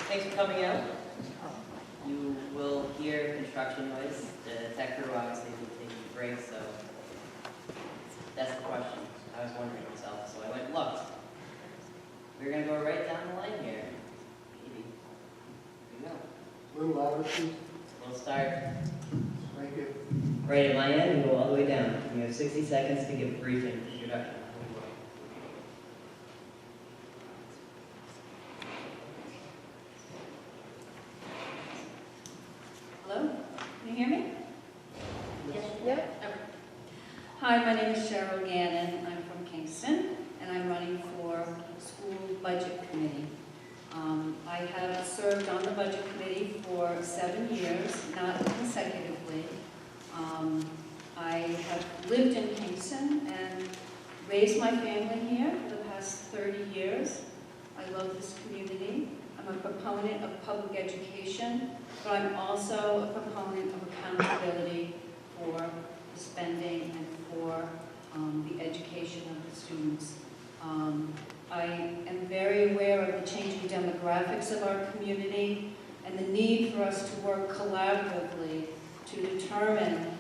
Thanks for coming out. You will hear construction noise. The tech crew obviously will take a break, so that's the question. I was wondering myself, so I went and looked. We're going to go right down the line here. Maybe. Here we go. A little louder, please. We'll start Thank you. right at my end and go all the way down. You have 60 seconds to give a brief introduction. Hello? Can you hear me? Yes. Yep. Okay. Hi, my name is Cheryl Gannon. I'm from Kingston, and I'm running for School Budget Committee. I have served on the Budget Committee for 7 years, not consecutively. I have lived in Kingston and raised my family here for the past 30 years. I love this community. I'm a proponent of public education, but I'm also a proponent of accountability for the spending and for the education of the students. I am very aware of the changing demographics of our community and the need for us to work collaboratively to determine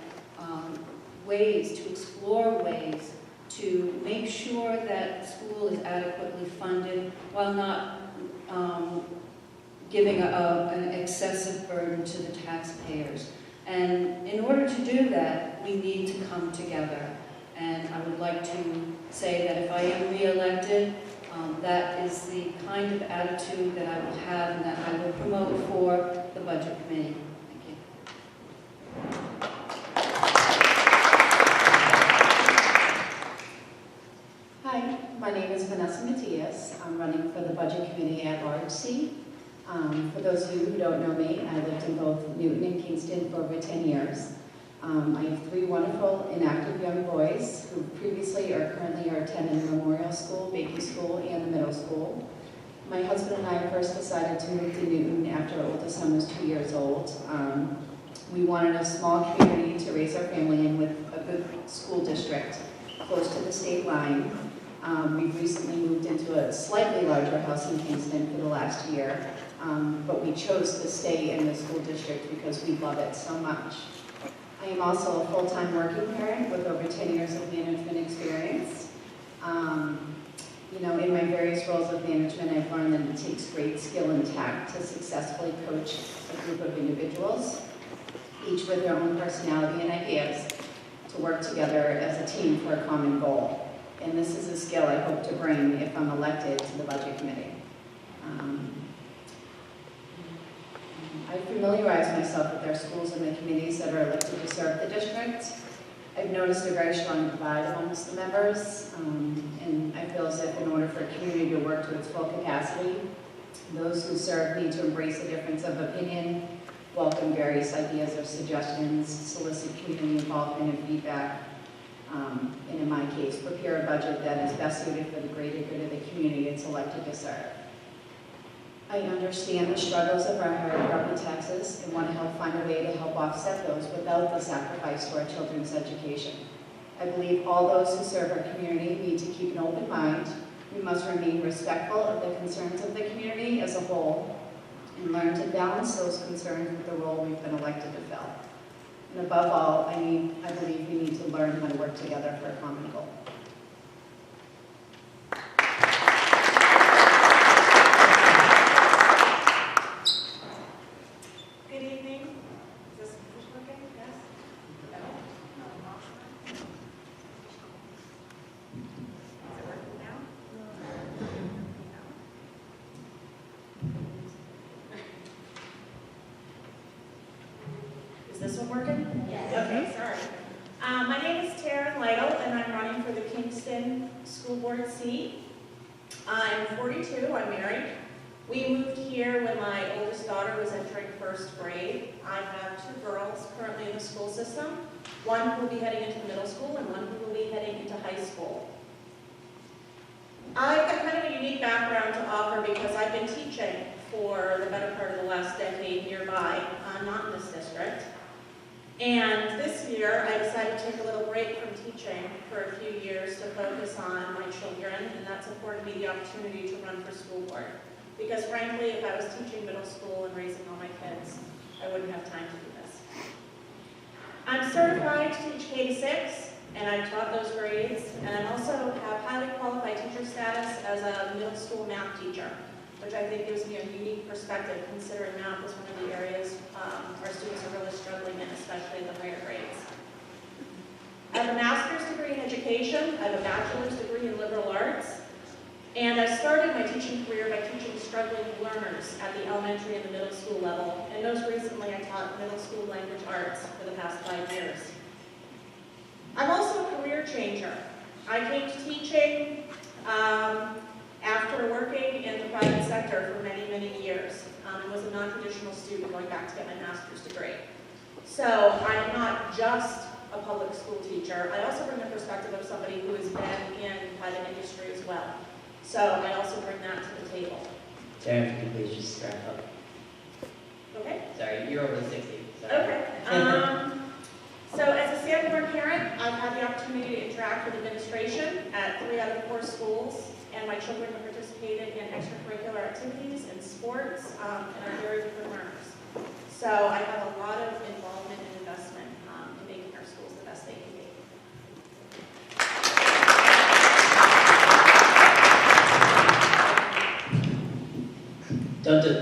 ways, to explore ways to make sure that the school is adequately funded while not giving an excessive burden to the taxpayers. And in order to do that, we need to come together. And I would like to say that if I am re-elected, that is the kind of attitude that I will have and that I will promote for the Budget Committee. Thank you. Hi, my name is Vanessa Matias. I'm running for the Budget Committee at large seat. For those of you who don't know me, I lived in both Newton and Kingston for over 10 years. I have 3 wonderful and active young boys who previously or currently are attending the Memorial School, Baby School, and the middle school. My husband and I first decided to move to Newton after our oldest son was 2 years old. We wanted a small community to raise our family in with a good school district close to the state line. We've recently moved into a slightly larger house in Kingston for the last year, but we chose to stay in the school district because we love it so much. I am also a full-time working parent with over 10 years of management experience. You know, in my various roles of management, I've learned that it takes great skill and tact to successfully coach a group of individuals, each with their own personality and ideas, to work together as a team for a common goal. And this is a skill I hope to bring if I'm elected to the Budget Committee. I familiarize myself with our schools and the committees that are elected to serve the district. I've noticed a very strong divide amongst the members, and I feel as if in order for a community to work to its full capacity, those who serve need to embrace a difference of opinion, welcome various ideas or suggestions, solicit community involvement and feedback, and in my case, prepare a budget that is best suited for the greater good of the community it's elected to serve. I understand the struggles of our higher property taxes and want to help find a way to help offset those without the sacrifice to our children's education. I believe all those who serve our community need to keep an open mind. We must remain respectful of the concerns of the community as a whole and learn to balance those concerns with the role we've been elected to fill. And above all, I believe we need to learn how to work together for a common goal. Good evening. Is this working? Yes? No? Is it working now? Is this one working? Yes. Okay, sorry. My name is Taryn Lytle, and I'm running for the Kingston School Board seat. I'm 42, I'm married. We moved here when my oldest daughter was entering 1st grade. I have 2 girls currently in the school system, one who will be heading into middle school and one who will be heading into high school. I've got kind of a unique background to offer because I've been teaching for the better part of the last decade nearby, not in this district. And this year, I decided to take a little break from teaching for a few years to focus on my children, and that's afforded me the opportunity to run for school board. because frankly, if I was teaching middle school and raising all my kids, I wouldn't have time to do this. I'm certified to teach K-6, and I've taught those grades, and I also have highly qualified teacher status as a middle school math teacher, which I think gives me a unique perspective, considering math is one of the areas our students are really struggling in, especially in the higher grades. I have a master's degree in education, I have a bachelor's degree in liberal arts, and I started my teaching career by teaching struggling learners at the elementary and the middle school level, and most recently I taught middle school language arts for the past 5 years. I'm also a career changer. I came to teaching after working in the private sector for many, many years, and was a non-traditional student going back to get my master's degree. So I'm not just a public school teacher. I also bring the perspective of somebody who has been in private industry as well. So I also bring that to the table. Sarah, if you could please just wrap up. Okay? Sorry, you're over the 60. Sorry. Okay. So as a Sanborn parent, I've had the opportunity to interact with administration at 3 out of 4 schools, and my children have participated in extracurricular activities and sports, and are very good learners. So I have a lot of involvement and investment in making our schools the best they can be.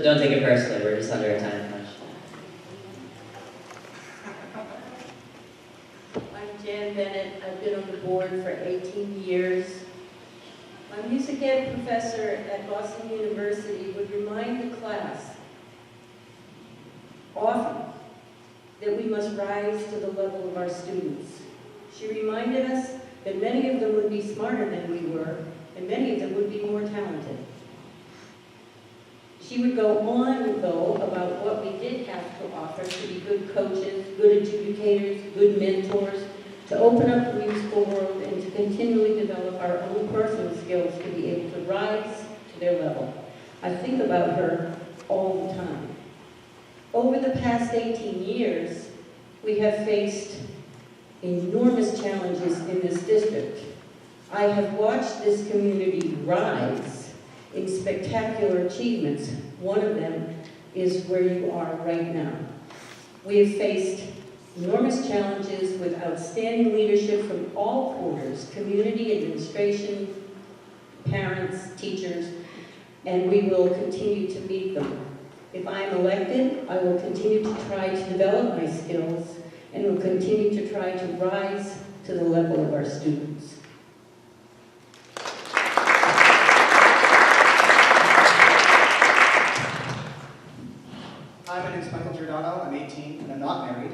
Don't take it personally. We're just under a time crunch. I'm Jan Bennett. I've been on the board for 18 years. My music ed professor at Boston University would remind the class often that we must rise to the level of our students. She reminded us that many of them would be smarter than we were, and many of them would be more talented. She would go on, though, about what we did have to offer to be good coaches, good adjudicators, good mentors, to open up the musical world and to continually develop our own personal skills to be able to rise to their level. I think about her all the time. Over the past 18 years, we have faced enormous challenges in this district. I have watched this community rise in spectacular achievements. One of them is where you are right now. We have faced enormous challenges with outstanding leadership from all quarters, community, administration, parents, teachers, and we will continue to meet them. If I am elected, I will continue to try to develop my skills and will continue to try to rise to the level of our students. Hi, my name is Michael Giordano. I'm 18 and I'm not married.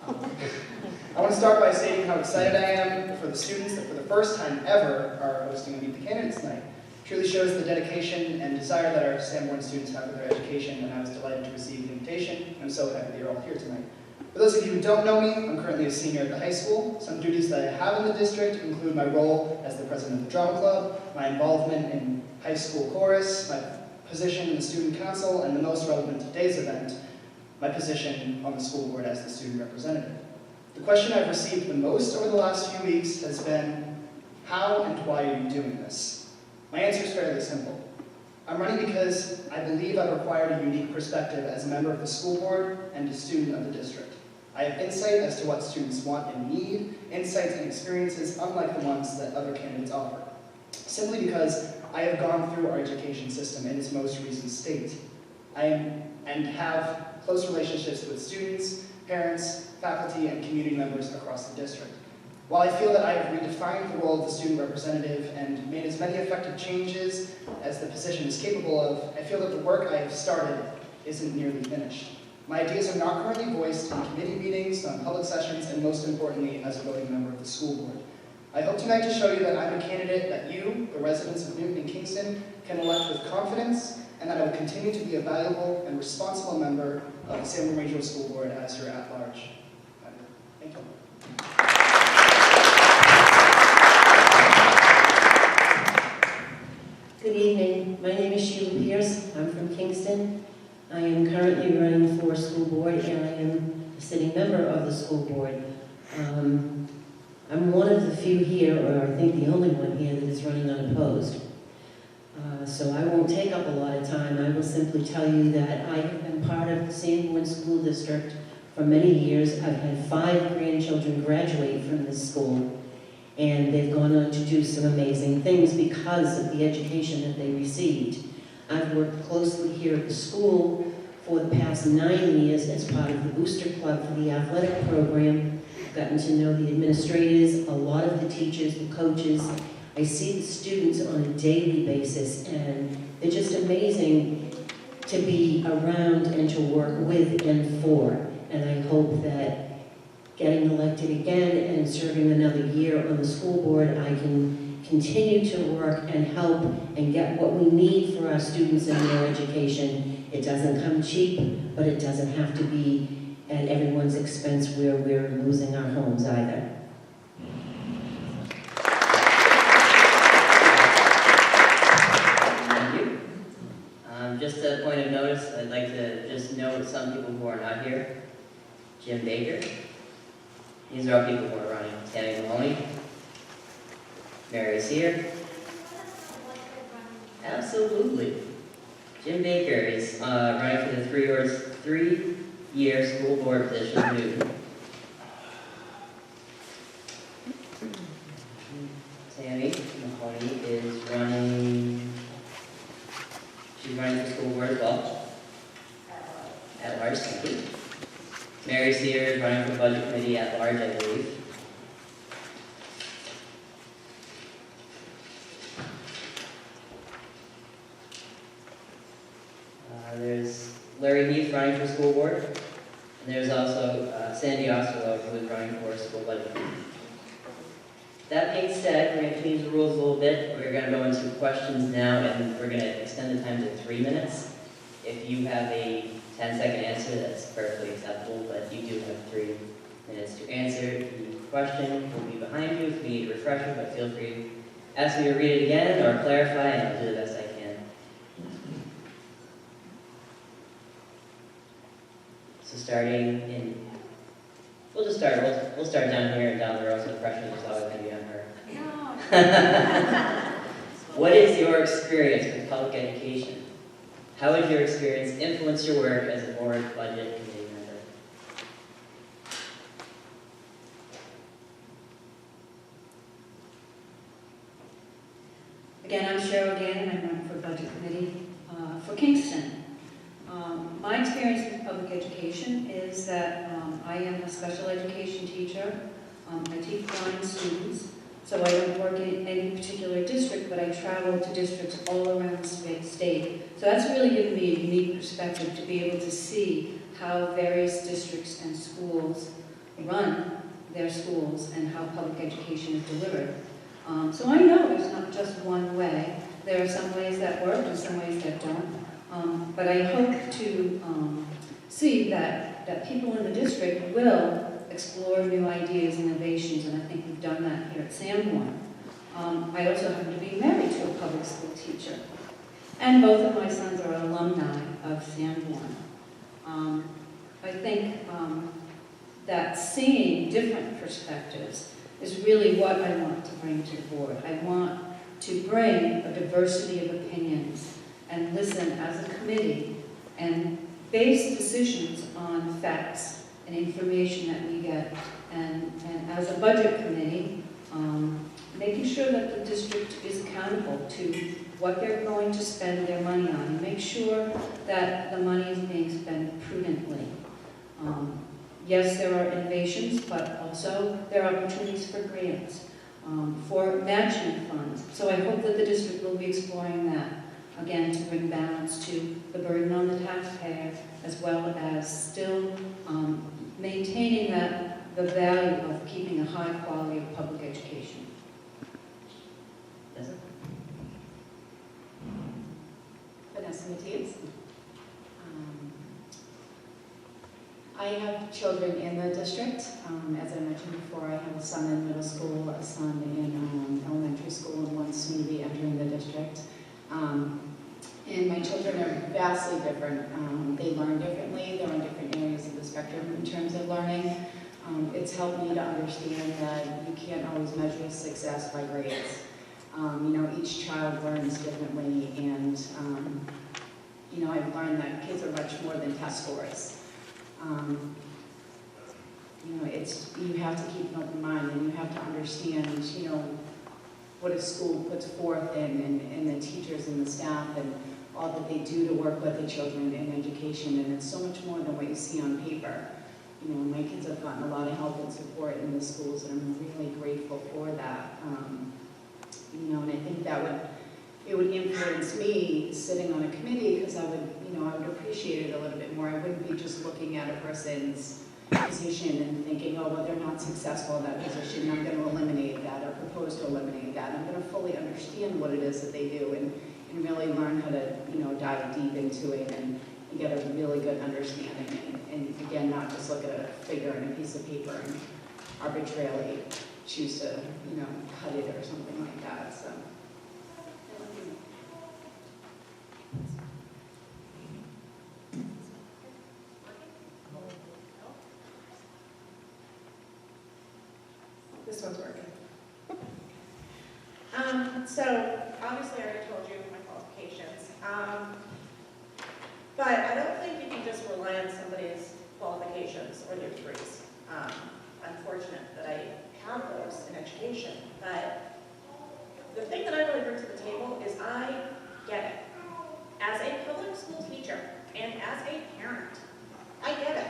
I want to start by stating how excited I am for the students that for the first time ever are hosting a Meet the Candidates night. It truly shows the dedication and desire that our Sanborn students have for their education, and I was delighted to receive the invitation. I'm so happy that you're all here tonight. For those of you who don't know me, I'm currently a senior at the high school. Some duties that I have in the district include my role as the president of the drama club, my involvement in high school chorus, my position in the student council, and the most relevant to today's event, my position on the school board as the student representative. The question I've received the most over the last few weeks has been, how and why are you doing this? My answer is fairly simple. I'm running because I believe I've acquired a unique perspective as a member of the school board and a student of the district. I have insight as to what students want and need, insights and experiences unlike the ones that other candidates offer. Simply because I have gone through our education system in its most recent state. And have close relationships with students, parents, faculty, and community members across the district. While I feel that I have redefined the role of the student representative and made as many effective changes as the position is capable of, I feel that the work I have started isn't nearly finished. My ideas are not currently voiced in committee meetings, on public sessions, and most importantly, as a voting member of the school board. I hope tonight to show you that I'm a candidate that you, the residents of Newton and Kingston, can elect with confidence, and that I will continue to be a valuable and responsible member of the Sanborn Regional School Board as your at-large member. Thank you. Good evening. My name is Sheila Pierce. I'm from Kingston. I am currently running for school board, and I am a sitting member of the school board. I'm one of the few here, or I think the only one here, that is running unopposed. So I won't take up a lot of time. I will simply tell you that I have been part of the Sanborn School District for many years. I've had 5 grandchildren graduate from this school, and they've gone on to do some amazing things because of the education that they received. I've worked closely here at the school for the past 9 years as part of the Booster Club for the athletic program. I've gotten to know the administrators, a lot of the teachers, the coaches. I see the students on a daily basis, and they're just amazing to be around and to work with and for. And I hope that getting elected again and serving another year on the school board, I can continue to work and help and get what we need for our students and their education. It doesn't come cheap, but it doesn't have to be at everyone's expense where we're losing our homes either. Just a point of notice, I'd like to just note some people who are not here. Jim Baker. These are all people who are running. Tammy Maloney. Mary's here. Absolutely. Jim Baker is running for the 3-year school board position in Newton. Tammy Mahoney is running. She's running for school board as well. At large, thank you. Mary Sear is running for budget committee at large, I believe. There's Larry Heath running for school board. And there's also Sandy Osterloh, who is running for school budget committee. That being said, we're going to change the rules a little bit. We're going to go into questions now, and we're going to extend the time to 3 minutes. If you have a 10-second answer, that's perfectly acceptable, but you do have 3 minutes to answer. The question will be behind you if we need a refresher, but feel free to ask me to read it again or clarify, and I'll do the best I can. So starting in... We'll just start. We'll start down here and down the row, so the pressure is always going to be on her. No. What is your experience with public education? How has your experience influenced your work as a board budget committee member? Again, I'm Cheryl Gannon. I run for Budget Committee for Kingston. My experience with public education is that I am a special education teacher. I teach blind students, so I don't work in any particular district, but I travel to districts all around the state. So that's really given me a unique perspective to be able to see how various districts and schools run their schools and how public education is delivered. So I know there's not just one way. There are some ways that work and some ways that don't. But I hope to see that people in the district will explore new ideas and innovations, and I think we've done that here at Sanborn. I also happen to be married to a public school teacher, and both of my sons are alumni of Sanborn. I think that seeing different perspectives is really what I want to bring to the board. I want to bring a diversity of opinions and listen as a committee and base decisions on facts and information that we get. And as a budget committee, making sure that the district is accountable to what they're going to spend their money on, and make sure that the money is being spent prudently. Yes, there are innovations, but also there are opportunities for grants, for matching funds. So I hope that the district will be exploring that, again, to bring balance to the burden on the taxpayer, as well as still maintaining the value of keeping a high quality of public education. Vanessa Matias. I have children in the district. As I mentioned before, I have a son in middle school, a son in elementary school, and one soon to be entering the district. And my children are vastly different. They learn differently. They're on different areas of the spectrum in terms of learning. It's helped me to understand that you can't always measure success by grades. Each child learns differently, and, I've learned that kids are much more than test scores. You have to keep an open mind, and you have to understand, what a school puts forth and the teachers and the staff and all that they do to work with the children in education, and it's so much more than what you see on paper. My kids have gotten a lot of help and support in the schools, and I'm really grateful for that. And I think it would influence me sitting on a committee, because I would appreciate it a little bit more. I wouldn't be just looking at a person's position and thinking, oh, well, they're not successful in that position, I'm going to eliminate that or propose to eliminate that. I'm going to fully understand what it is that they do and really learn how to, dive deep into it and get a really good understanding. And again, not just look at a figure and a piece of paper and arbitrarily choose to, cut it or something like that. So. This one's working. So obviously I already told you my qualifications. But I don't think you can just rely on somebody's qualifications or their degrees. Unfortunate that I have those in education, but the thing that I really bring to the table is I get it. As a public school teacher and as a parent, I get it.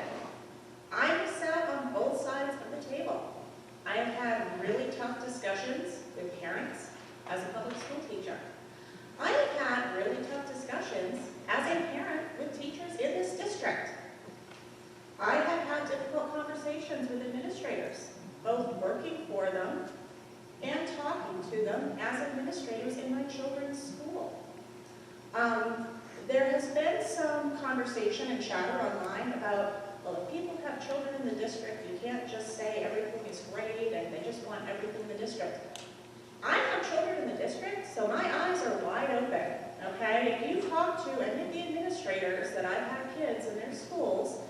I have sat on both sides of the table. I have had really tough discussions with parents as a public school teacher. I have had really tough discussions as a parent with teachers in this district. I have had difficult conversations with administrators, both working for them and talking to them as administrators in my children's school. There has been some conversation and chatter online about, well, if people have children in the district, you can't just say everything is great and they just want everything in the district. I have children in the district, so my eyes are wide open, okay? If you talk to any of the administrators that I've had kids in their schools,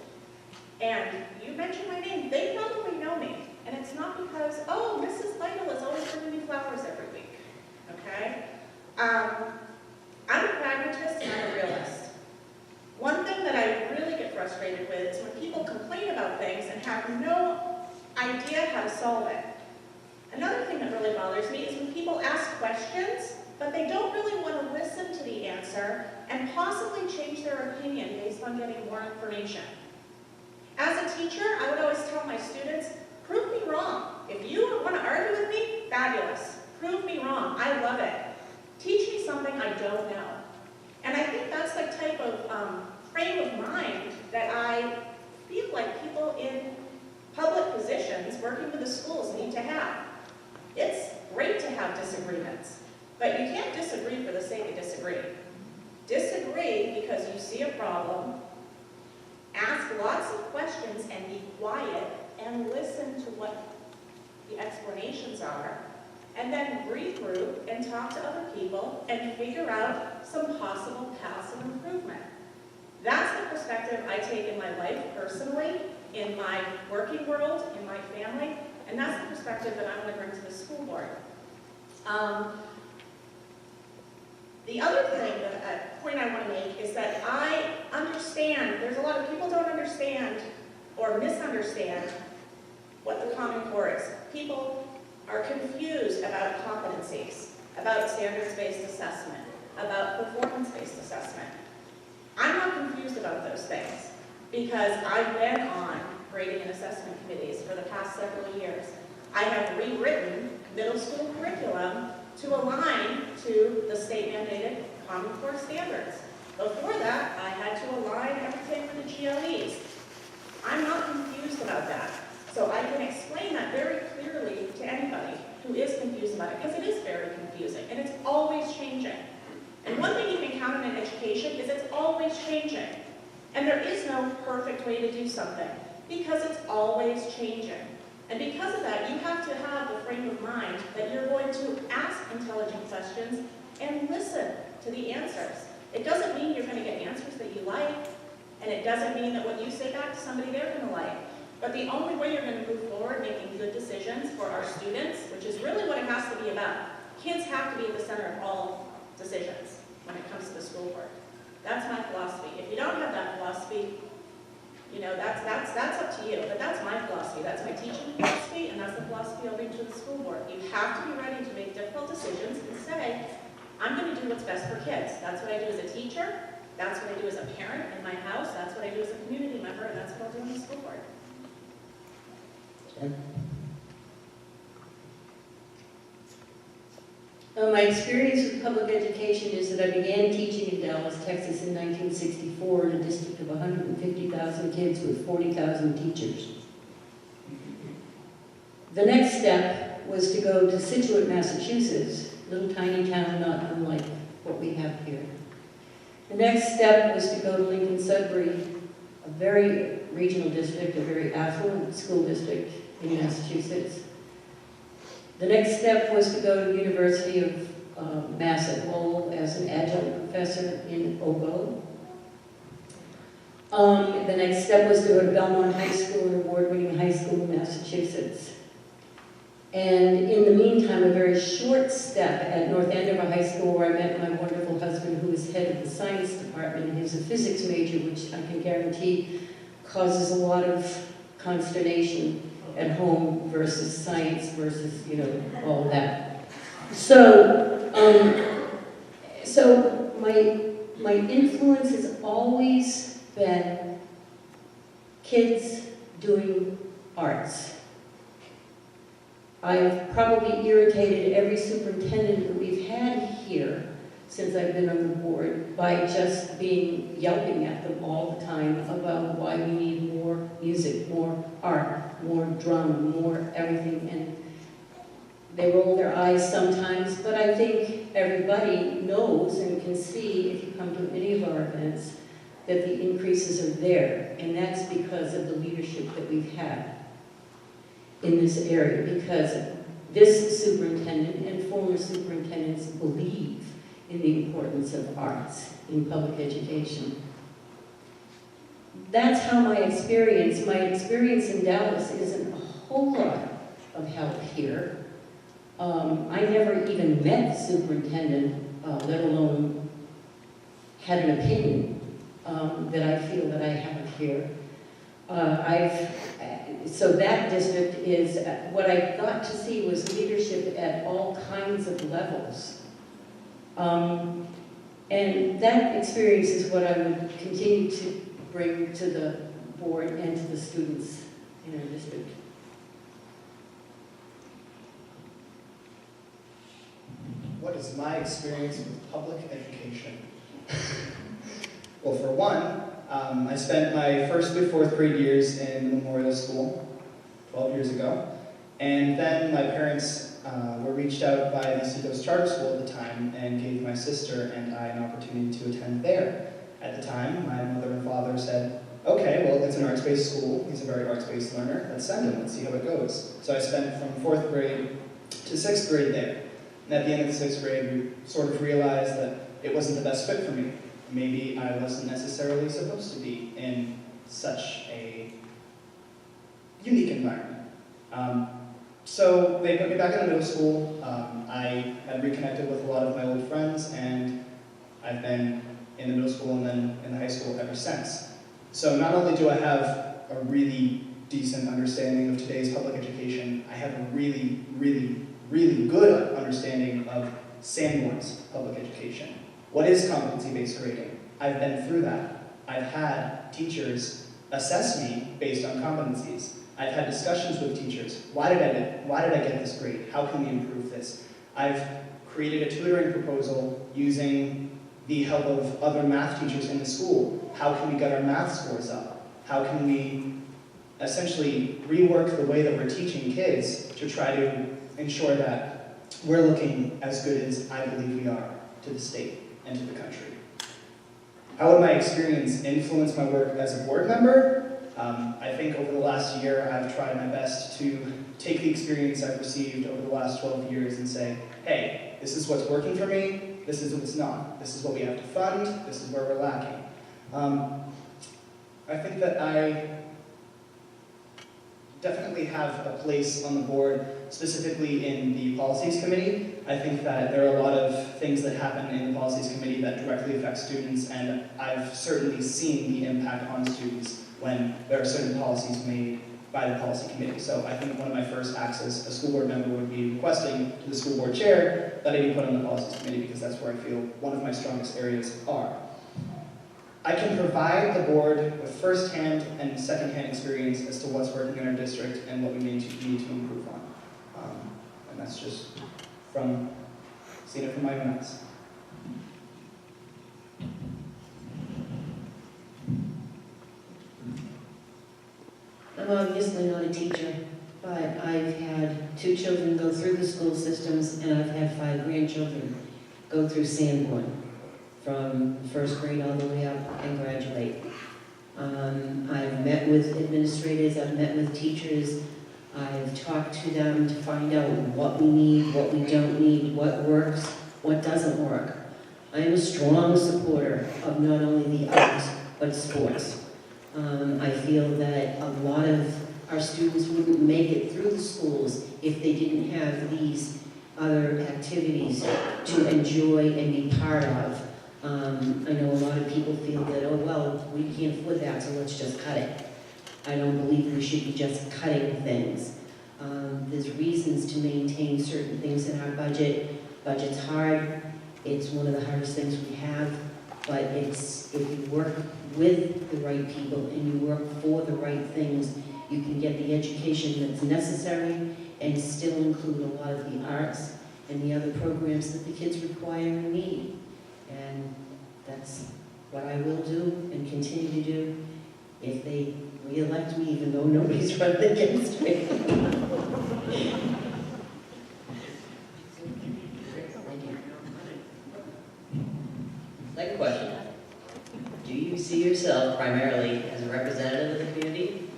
and you mention my name, they probably know me. And it's not because, oh, Mrs. Lytle is always bringing me flowers every week, okay? I'm a pragmatist and I'm a realist. One thing that I really get frustrated with is when people complain about things and have no idea how to solve it. Another thing that really bothers me is when people ask questions, but they don't really want to listen to the answer and possibly change their opinion based on getting more information. As a teacher, I would always tell my students, prove me wrong. If you want to argue with me, fabulous. Prove me wrong. I love it. Teach me something I don't know. And I think that's the type of frame of mind that I feel like people in public positions working with the schools need to have. It's great to have disagreements, but you can't disagree for the sake of disagree. Disagree because you see a problem, ask lots of questions and be quiet and listen to what the explanations are, and then regroup and talk to other people and figure out some possible paths of improvement. That's the perspective I take in my life personally, in my working world, in my family, and that's the perspective that I want to bring to the school board. The other thing, point I want to make is that I understand, there's a lot of people don't understand or misunderstand what the Common Core is. People are confused about competencies, about standards-based assessment, about performance-based assessment. I'm not confused about those things because I've been on grading and assessment committees for the past several years. I have rewritten middle school curriculum to align to the state-mandated Common Core standards. Before that, I had to align everything with the GLEs. I'm not confused about that. So I can explain that very clearly to anybody who is confused about it, because it is very confusing, and it's always changing. And one thing you can count on in education is it's always changing. And there is no perfect way to do something, because it's always changing. And because of that, you have to have the frame of mind that you're going to ask intelligent questions and listen to the answers. It doesn't mean you're going to get answers that you like, and it doesn't mean that what you say back to somebody they're going to like. But the only way you're going to move forward making good decisions for our students, which is really what it has to be about. kids have to be at the center of all decisions when it comes to the school board. That's my philosophy. If you don't have that philosophy, you know, that's up to you. But that's my philosophy. That's my teaching philosophy, and that's the philosophy I'll bring to the school board. You have to be ready to make difficult decisions and say, I'm going to do what's best for kids. That's what I do as a teacher. That's what I do as a parent in my house. That's what I do as a community member, and that's what I'll do in the school board. My experience with public education is that I began teaching in Dallas, Texas in 1964 in a district of 150,000 kids with 40,000 teachers. The next step was to go to Situate, Massachusetts, a little tiny town not unlike what we have here. The next step was to go to Lincoln Sudbury, a very regional district, a very affluent school district in Massachusetts. The next step was to go to the University of Mass at Lowell as an adjunct professor in oboe. The next step was to go to Belmont High School, an award-winning high school in Massachusetts. And in the meantime, a very short step at North Andover High School, where I met my wonderful husband, who is head of the science department. He's a physics major, which I can guarantee causes a lot of consternation at home versus science versus, you know, all of that. So, my influence has always been kids doing arts. I've probably irritated every superintendent that we've had here since I've been on the board by just yelping at them all the time about why we need more music, more art, more drum, more everything. And they roll their eyes sometimes, but I think everybody knows and can see, if you come to any of our events, that the increases are there. And that's because of the leadership that we've had in this area, because this superintendent and former superintendents believe in the importance of arts in public education. That's how my experience in Dallas isn't a whole lot of help here. I never even met the superintendent, let alone had an opinion that I feel that I have here. So that district is, what I got to see was leadership at all kinds of levels. And that experience is what I would continue to bring to the board and to the students in our district. What is my experience with public education? Well, for one, I spent my first through fourth grade years in the Memorial School 12 years ago, and then my parents were reached out by the Seacoast Charter School at the time and gave my sister and I an opportunity to attend there. At the time, my mother and father said, okay, well, it's an arts-based school, he's a very arts-based learner, let's send him, let's see how it goes. So I spent from fourth grade to sixth grade there. And at the end of the sixth grade, we sort of realized that it wasn't the best fit for me. Maybe I wasn't necessarily supposed to be in such a unique environment. So they put me back in the middle school. I had reconnected with a lot of my old friends, and I've been in the middle school and then in the high school ever since. So not only do I have a really decent understanding of today's public education, I have a really, really, really good understanding of Sanborn's public education. What is competency-based grading? I've been through that. I've had teachers assess me based on competencies. I've had discussions with teachers. Why did I get this grade? How can we improve this? I've created a tutoring proposal using the help of other math teachers in the school. How can we get our math scores up? How can we essentially rework the way that we're teaching kids to try to ensure that we're looking as good as I believe we are to the state and to the country? How would my experience influence my work as a board member? I think over the last year, I've tried my best to take the experience I've received over the last 12 years and say, hey, this is what's working for me, this is what's not. This is what we have to fund, this is where we're lacking. I think that definitely have a place on the board, specifically in the policies committee. I think that there are a lot of things that happen in the policies committee that directly affect students, and I've certainly seen the impact on students when there are certain policies made by the policy committee. So I think one of my first acts as a school board member would be requesting to the school board chair that I be put on the policies committee, because that's where I feel one of my strongest areas are. I can provide the board with first-hand and second-hand experience as to what's working in our district and what we need to improve on. And that's just from seeing it from my own eyes. I'm obviously not a teacher, but I've had 2 children go through the school systems, and I've had 5 grandchildren go through Sanborn, from first grade all the way up and graduate. I've met with administrators, I've met with teachers, I've talked to them to find out what we need, what we don't need, what works, what doesn't work. I am a strong supporter of not only the arts, but sports. I feel that a lot of our students wouldn't make it through the schools if they didn't have these other activities to enjoy and be part of. I know a lot of people feel that, oh, well, we can't afford that, so let's just cut it. I don't believe we should be just cutting things. There's reasons to maintain certain things in our budget. Budget's hard. It's one of the hardest things we have, but it's, if you work with the right people and you work for the right things, you can get the education that's necessary and still include a lot of the arts and the other programs that the kids require and need. And that's what I will do and continue to do if they re-elect me, even though nobody's running against me. Second question. Do you see yourself primarily as a representative of the community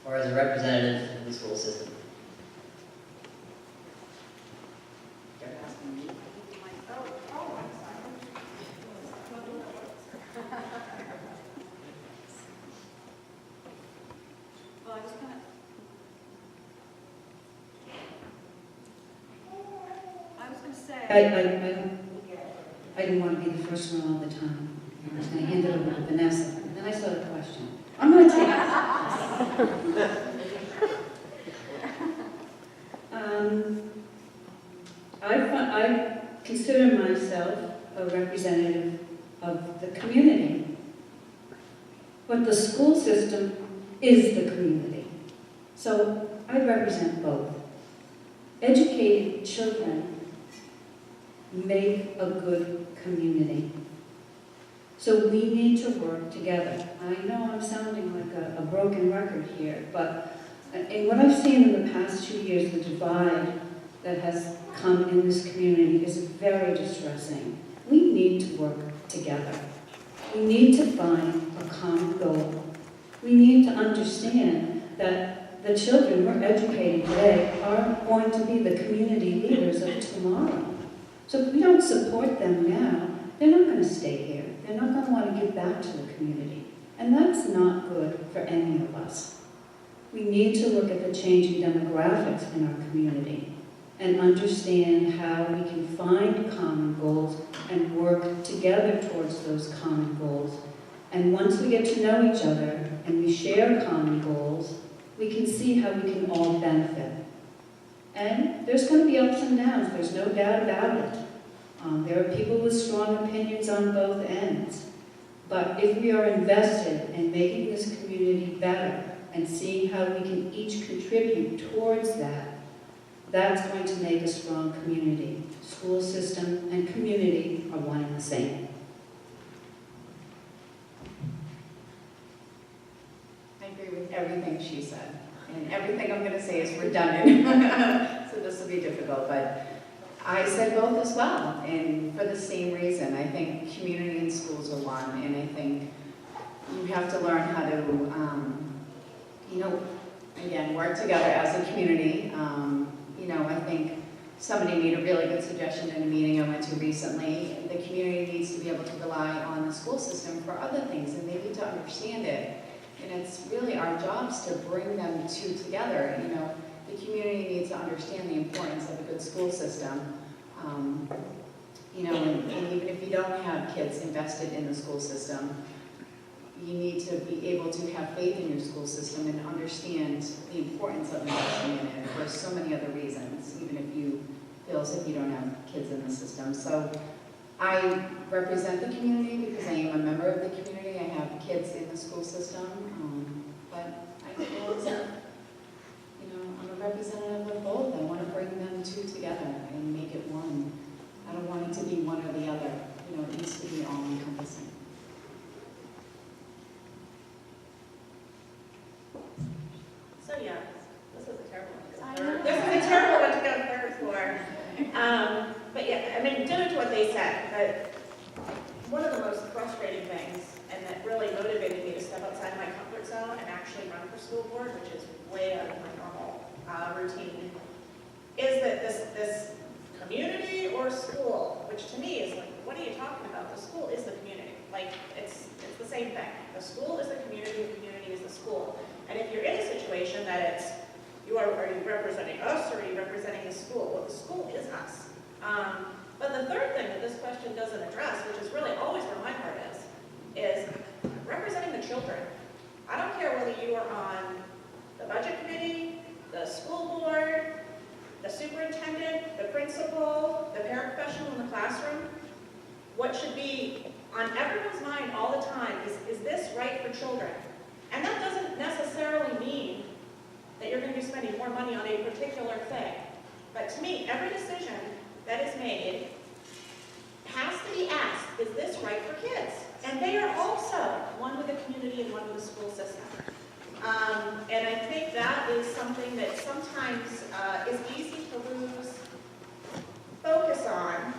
or as a representative of the school system? I didn't want to be the first one all the time. I was going to hand it over to Vanessa, and then I saw the question. I'm going to take it. I consider myself a representative of the community, but the school system is the community. So I represent both. Educated children make a good community. So we need to work together. I know I'm sounding like a broken record here, but in what I've seen in the past 2 years, the divide that has come in this community is very distressing. We need to work together. We need to find a common goal. We need to understand that the children we're educating today are going to be the community leaders of tomorrow. So if we don't support them now, they're not going to stay here. They're not going to want to give back to the community. And that's not good for any of us. We need to look at the changing demographics in our community and understand how we can find common goals and work together towards those common goals. And once we get to know each other and we share common goals, we can see how we can all benefit. And there's going to be ups and downs, there's no doubt about it. There are people with strong opinions on both ends. But if we are invested in making this community better and seeing how we can each contribute towards that, that's going to make a strong community. School system and community are one and the same. I agree with everything she said. And everything I'm going to say is redundant. So this will be difficult, but I said both as well, and for the same reason. I think community and schools are one, and I think you have to learn how to, again, work together as a community. I think somebody made a really good suggestion in a meeting I went to recently. The community needs to be able to rely on the school system for other things, and they need to understand it. And it's really our jobs to bring them two together. You know, the community needs to understand the importance of a good school system. You know, and even if you don't have kids invested in the school system, you need to be able to have faith in your school system and understand the importance of investing in it for so many other reasons, even if you feel as if you don't have kids in the system. So I represent the community because I am a member of the community. I have kids in the school system, but I feel as if, you know, I'm a representative of both. I want to bring them two together and make it one. I don't want it to be one or the other. You know, it needs to be all encompassing. So yeah, this is a terrible one to go third. This is a terrible one to go third for. But yeah, I mean, due to what they said, but one of the most frustrating things, and that really motivated me to step outside my comfort zone and actually run for school board, which is way out of my normal routine, is that this community or school, which to me is like, what are you talking about? The school is the community. Like, it's the same thing. The school is the community is the school. And if you're in a situation that it's, are you representing us or are you representing the school? Well, the school is us. But the third thing that this question doesn't address, which is really always where my heart is representing the children. I don't care whether you are on the budget committee, the school board, the superintendent, the principal, the paraprofessional in the classroom. What should be on everyone's mind all the time is this right for children? And that doesn't necessarily mean that you're going to be spending more money on a particular thing. But to me, every decision that is made has to be asked, is this right for kids? And they are also one with the community and one with the school system. And I think that is something that sometimes is easy to lose focus on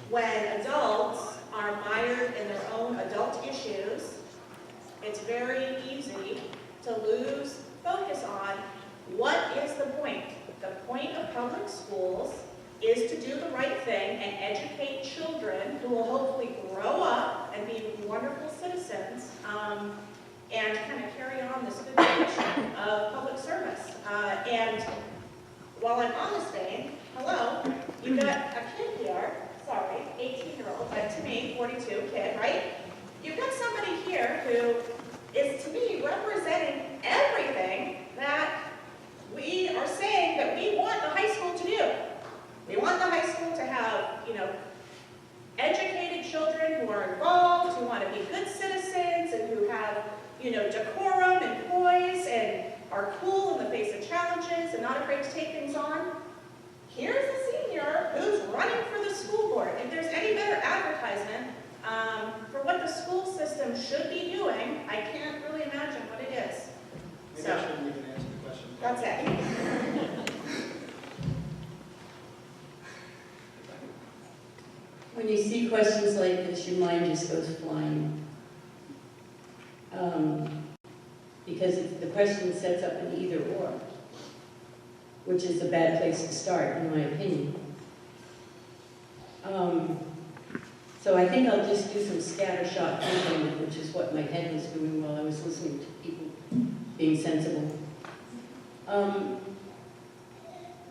when adults are mired in their own adult issues. It's very easy to lose focus on what is the point. The point of public schools is to do the right thing and educate children who will hopefully grow up and be wonderful citizens and kind of carry on this good tradition of public service. And while I'm on this vein, hello, you've got a kid here, sorry, 18-year-old, but to me, 42 kid, right? You've got somebody here who is, to me, representing everything that we are saying that we want the high school to do. We want the high school to have, you know, educated children who are involved, who want to be good citizens, and who have, you know, decorum and poise, and are cool in the face of challenges and not afraid to take things on. Here's a senior who's running for the school board. If there's any better advertisement for what the school system should be doing, I can't really imagine what it is. Maybe So, I shouldn't even answer the question. that's it. When you see questions like this, your mind just goes flying. Because the question sets up an either or, which is a bad place to start, in my opinion. So I think I'll just do some scattershot thinking, which is what my head was doing while I was listening to people being sensible.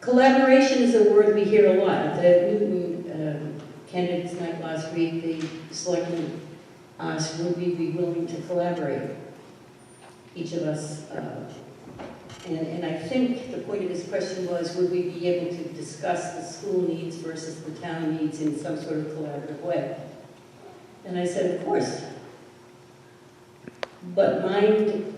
Collaboration is a word we hear a lot. At the Newton candidates night last week, the selectmen asked, would we be willing to collaborate? Each of us, and I think the point of his question was, would we be able to discuss the school needs versus the town needs in some sort of collaborative way? And I said, of course. But mind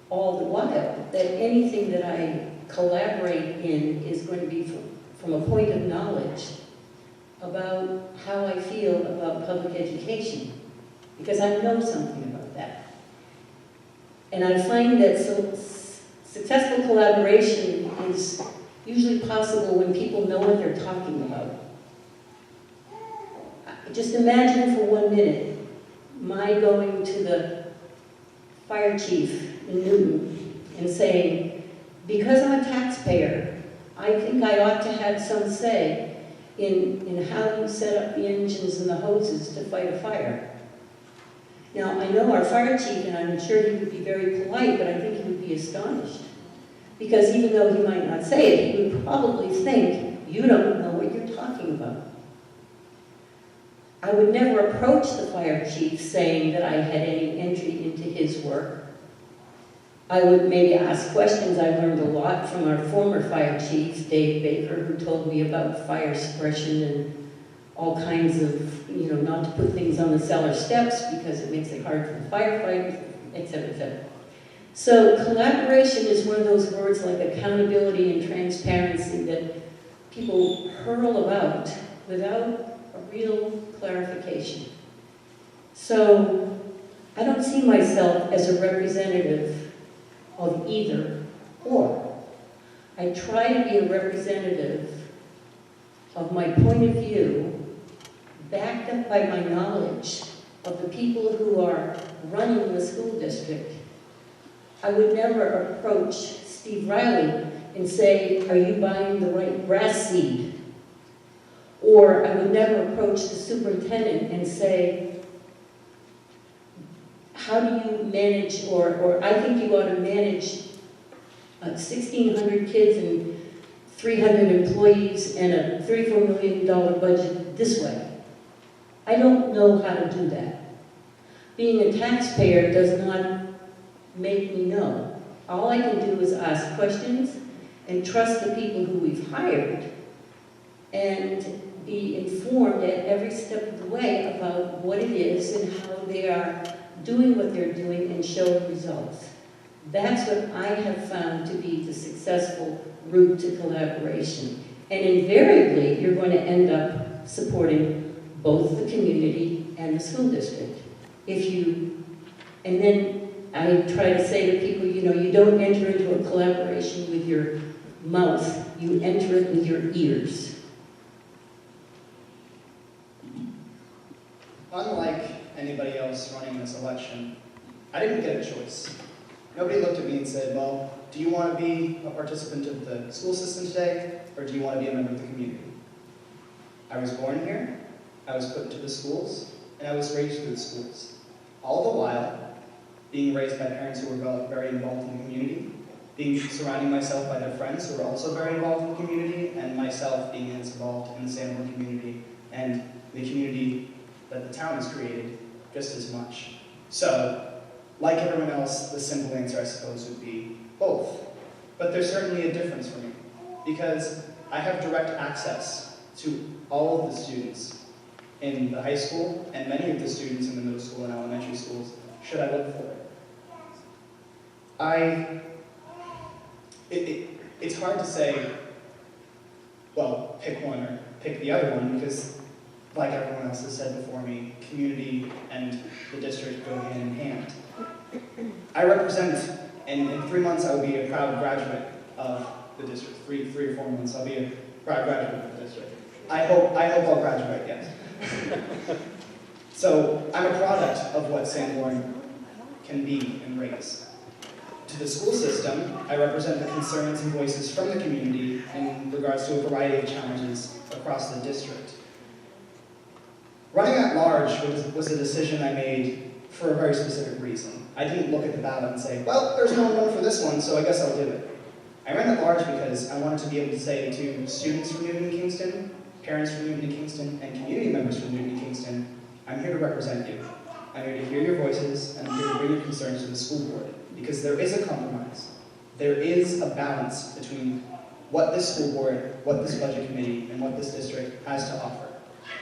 all the while that anything that I collaborate in is going to be from a point of knowledge about how I feel about public education, because I know something about that. And I find that successful collaboration is usually possible when people know what they're talking about. Just imagine for 1 minute my going to the fire chief in Newton and saying, because I'm a taxpayer, I think I ought to have some say in how you set up the engines and the hoses to fight a fire. Now, I know our fire chief, and I'm sure he would be very polite, but I think he would be astonished. Because even though he might not say it, he would probably think, you don't know what you're talking about. I would never approach the fire chief saying that I had any entry into his work. I would maybe ask questions. I learned a lot from our former fire chief, Dave Baker, who told me about fire suppression and all kinds of, not to put things on the cellar steps because it makes it hard for the firefighters, et cetera, et cetera. So collaboration is one of those words like accountability and transparency that people hurl about without a real clarification. So I don't see myself as a representative of either or. I try to be a representative of my point of view, backed up by my knowledge of the people who are running the school district. I would never approach Steve Riley and say, are you buying the right grass seed? Or I would never approach the superintendent and say, how do you manage, or I think you ought to manage 1,600 kids and 300 employees and a $34 million budget this way. I don't know how to do that. Being a taxpayer does not make me know. All I can do is ask questions and trust the people who we've hired and be informed at every step of the way about what it is and how they are doing what they're doing and showing results. That's what I have found to be the successful route to collaboration. And invariably, you're going to end up supporting both the community and the school district. And then I try to say to people, you don't enter into a collaboration with your mouth, you enter it with your ears. Unlike anybody else running this election, I didn't get a choice. Nobody looked at me and said, well, do you want to be a participant of the school system today, or do you want to be a member of the community? I was born here, I was put into the schools, and I was raised through the schools. All the while, being raised by parents who were very involved in the community, surrounding myself by their friends who were also very involved in the community, and myself being as involved in the Sanborn community and the community that the town has created just as much. So, like everyone else, the simple answer, I suppose, would be both. But there's certainly a difference for me, because I have direct access to all of the students in the high school and many of the students in the middle school and elementary schools, should I look for it. It's hard to say, well, pick one or pick the other one, because like everyone else has said before me, community and the district go hand in hand. I represent, and in 3 months I will be a proud graduate of the district. Three or 4 months I'll be a proud graduate of the district. I hope I'll graduate, yes. So I'm a product of what Sanborn can be and raise. To the school system, I represent the concerns and voices from the community in regards to a variety of challenges across the district. Running at large was a decision I made for a very specific reason. I didn't look at the ballot and say, well, there's no one for this one, so I guess I'll do it. I ran at large because I wanted to be able to say to students from Newton and Kingston, parents from Newton and Kingston, and community members from Newton and Kingston, I'm here to represent you. I'm here to hear your voices, and I'm here to bring your concerns to the school board. Because there is a compromise. There is a balance between what this school board, what this budget committee, and what this district has to offer.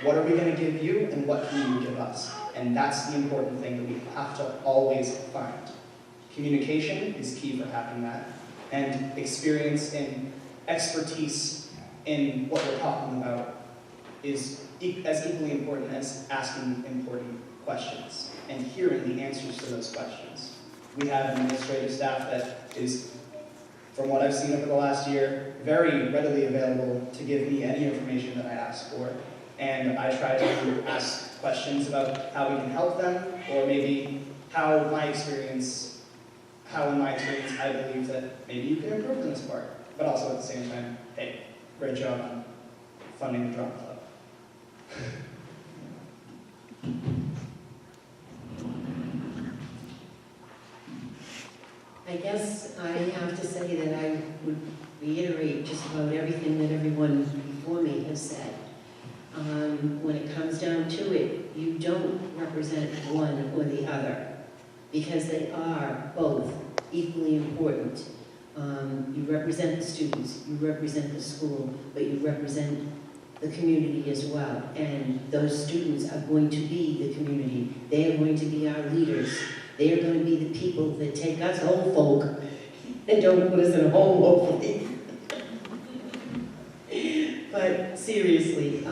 What are we going to give you, and what can you give us? And that's the important thing that we have to always find. Communication is key for having that, and experience and expertise in what we're talking about is as equally important as asking important questions and hearing the answers to those questions. We have an administrative staff that is, from what I've seen over the last year, very readily available to give me any information that I ask for. And I try to ask questions about how we can help them, or maybe how in my experience, I believe that maybe you can improve in this part. But also at the same time, hey, great job on funding the drama club. I guess I have to say that I would reiterate just about everything that everyone before me has said. When it comes down to it, you don't represent one or the other, because they are both equally important. You represent the students, you represent the school, but you represent the community as well. And those students are going to be the community. They are going to be our leaders. They are going to be the people that take us old folk and don't put us in a home, hopefully. But seriously,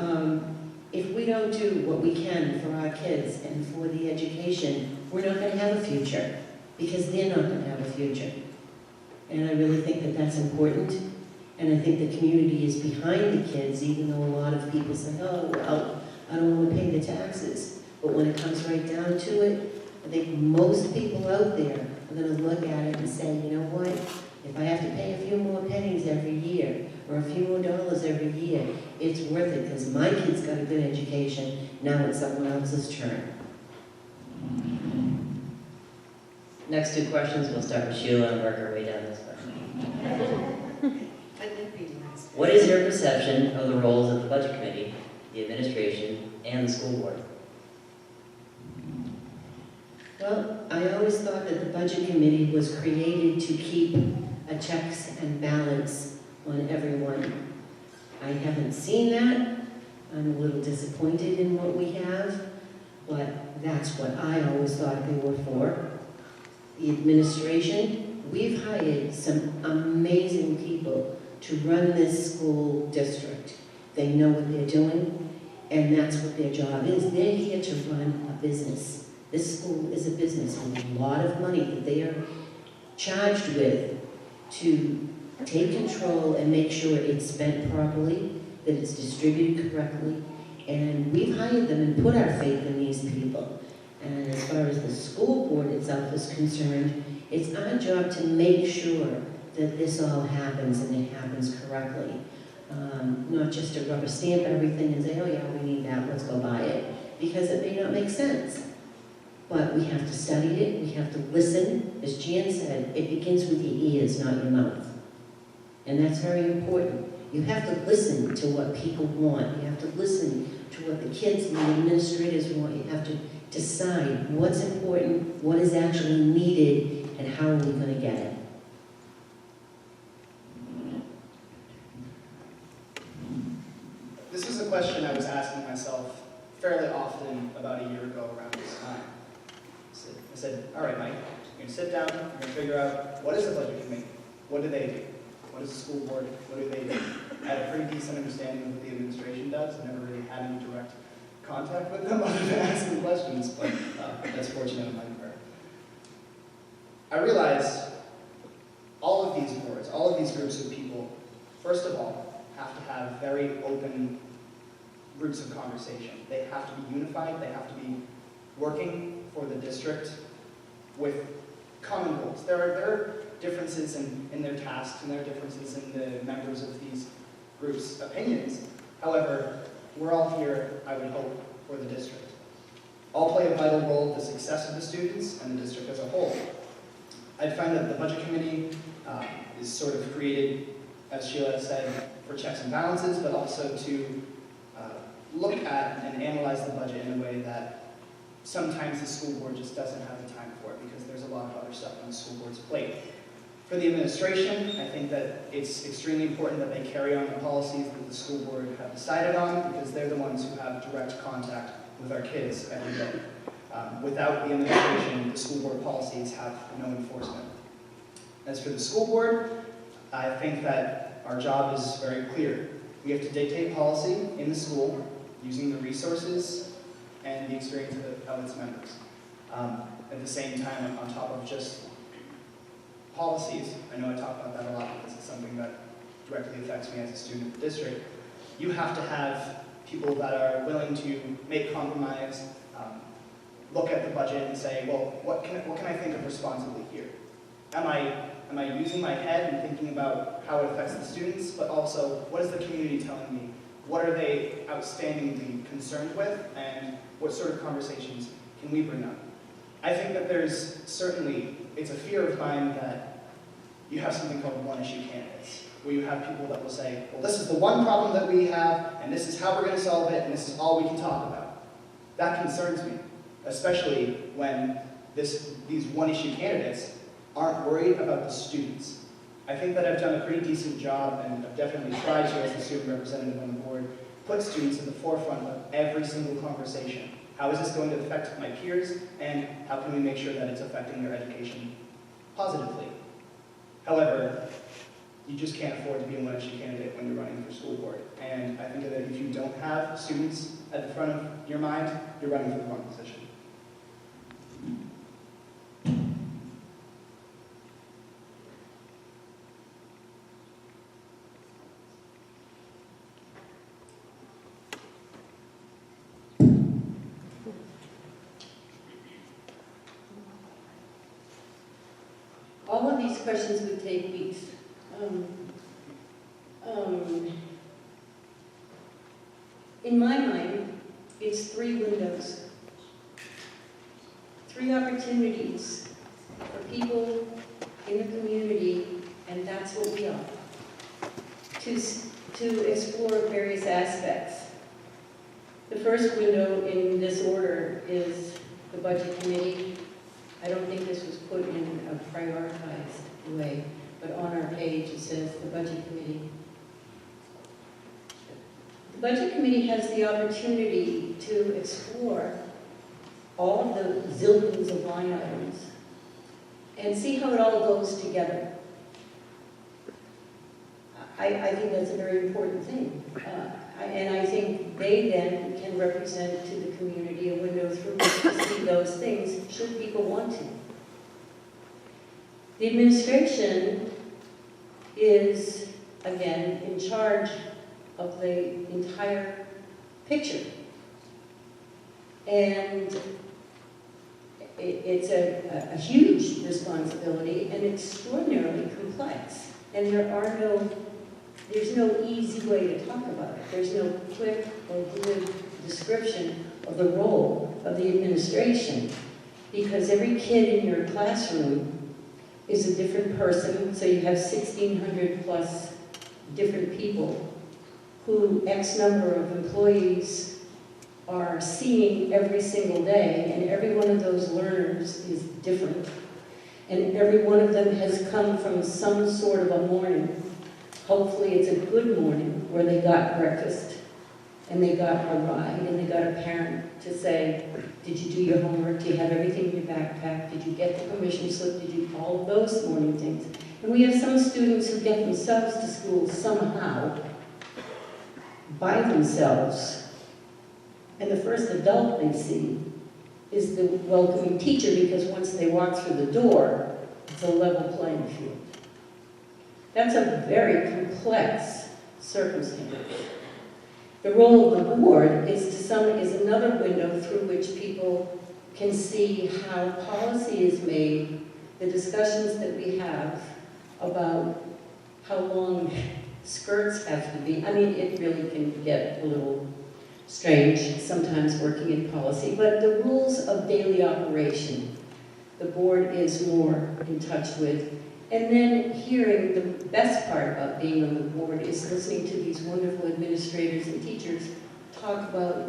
if we don't do what we can for our kids and for the education, we're not going to have a future, because they're not going to have a future. And I really think that that's important. And I think the community is behind the kids, even though a lot of people say, oh, well, I don't want to pay the taxes. But when it comes right down to it, I think most people out there are going to look at it and say, you know what, if I have to pay a few more pennies every year, or a few more dollars every year, it's worth it, because my kid's got a good education, now it's someone else's turn. Next two questions, we'll start with Sheila and work our way down this way. What is your perception of the roles of the Budget Committee, the administration, and the school board? Well, I always thought that the Budget Committee was created to keep a checks and balance on everyone. I haven't seen that. I'm a little disappointed in what we have, but that's what I always thought they were for. The administration, we've hired some amazing people to run this school district. They know what they're doing, and that's what their job is. They're here to run a business. This school is a business with a lot of money that they are charged with to take control and make sure it's spent properly, that it's distributed correctly, and we've hired them and put our faith in these people. And as far as the school board itself is concerned, it's our job to make sure that this all happens and it happens correctly. Not just to rubber stamp everything and say, oh yeah, we need that, let's go buy it, because it may not make sense. But we have to study it, we have to listen. As Jan said, it begins with your ears, not your mouth. And that's very important. You have to listen to what people want. You have to listen to what the kids and the administrators want. You have to decide what's important, what is actually needed, and how are we going to get it. This was a question I was asking myself fairly often about a year ago around this time. I said, all right, Mike, you're going to sit down, you're going to figure out what is the budget committee, what do they do, what is the school board, what do they do. I had a pretty decent understanding of what the administration does. I never really had any direct contact with them other than asking questions, but that's fortunate on my part. I realized all of these boards, all of these groups of people, first of all, have to have very open routes of conversation. They have to be unified, they have to be working for the district with common goals. There are differences in their tasks, and there are differences in the members of these groups' opinions. However, we're all here, I would hope, for the district. All play a vital role in the success of the students and the district as a whole. I find that the budget committee is sort of created, as Sheila said, for checks and balances, but also to look at and analyze the budget in a way that sometimes the school board just doesn't have the time for it, because there's a lot of other stuff on the school board's plate. For the administration, I think that it's extremely important that they carry on the policies that the school board have decided on, because they're the ones who have direct contact with our kids every day. Without the administration, the school board policies have no enforcement. As for the school board, I think that our job is very clear. We have to dictate policy in the school using the resources and the experience of its members. At the same time, on top of just policies, I know I talk about that a lot because it's something that directly affects me as a student of the district, you have to have people that are willing to make compromise, look at the budget and say, well, what can I think of responsibly here? Am I using my head and thinking about how it affects the students, but also what is the community telling me? What are they outstandingly concerned with, and what sort of conversations can we bring up? I think that there's certainly, it's a fear of mine that you have something called one-issue candidates, where you have people that will say, well, this is the one problem that we have, and this is how we're going to solve it, and this is all we can talk about. That concerns me, especially when these one-issue candidates aren't worried about the students. I think that I've done a pretty decent job, and I've definitely tried to, as the student representative on the board, put students at the forefront of every single conversation. How is this going to affect my peers, and how can we make sure that it's affecting their education positively? However, you just can't afford to be a one-issue candidate when you're running for school board. And I think that if you don't have students at the front of your mind, you're running for the wrong position. All of these questions would take weeks. In my mind, it's 3 windows, 3 opportunities for people in the community, and that's what we are, to explore various aspects. The first window in this order is the Budget Committee. I don't think this was put in a prioritized way, but on our page it says the Budget Committee. The Budget Committee has the opportunity to explore all of the zillions of line items and see how it all goes together. I think that's a very important thing. And I think they then can represent to the community a window through which to see those things, should people want to. The administration is, again, in charge of the entire picture. And it's a huge responsibility and extraordinarily complex. And there's no easy way to talk about it. There's no quick or good description of the role of the administration, because every kid in your classroom is a different person, so you have 1,600 plus different people who X number of employees are seeing every single day, and every one of those learners is different. And every one of them has come from some sort of a morning. Hopefully it's a good morning where they got breakfast and they got a ride and they got a parent to say, did you do your homework? Do you have everything in your backpack? Did you get the permission slip? Did you all of those morning things? And we have some students who get themselves to school somehow by themselves. And the first adult they see is the welcoming teacher, because once they walk through the door, it's a level playing field. That's a very complex circumstance. The role of the board is another window through which people can see how policy is made, the discussions that we have about how long skirts have to be. I mean, it really can get a little strange sometimes working in policy, but the rules of daily operation, the board is more in touch with. And then hearing, the best part about being on the board is listening to these wonderful administrators and teachers talk about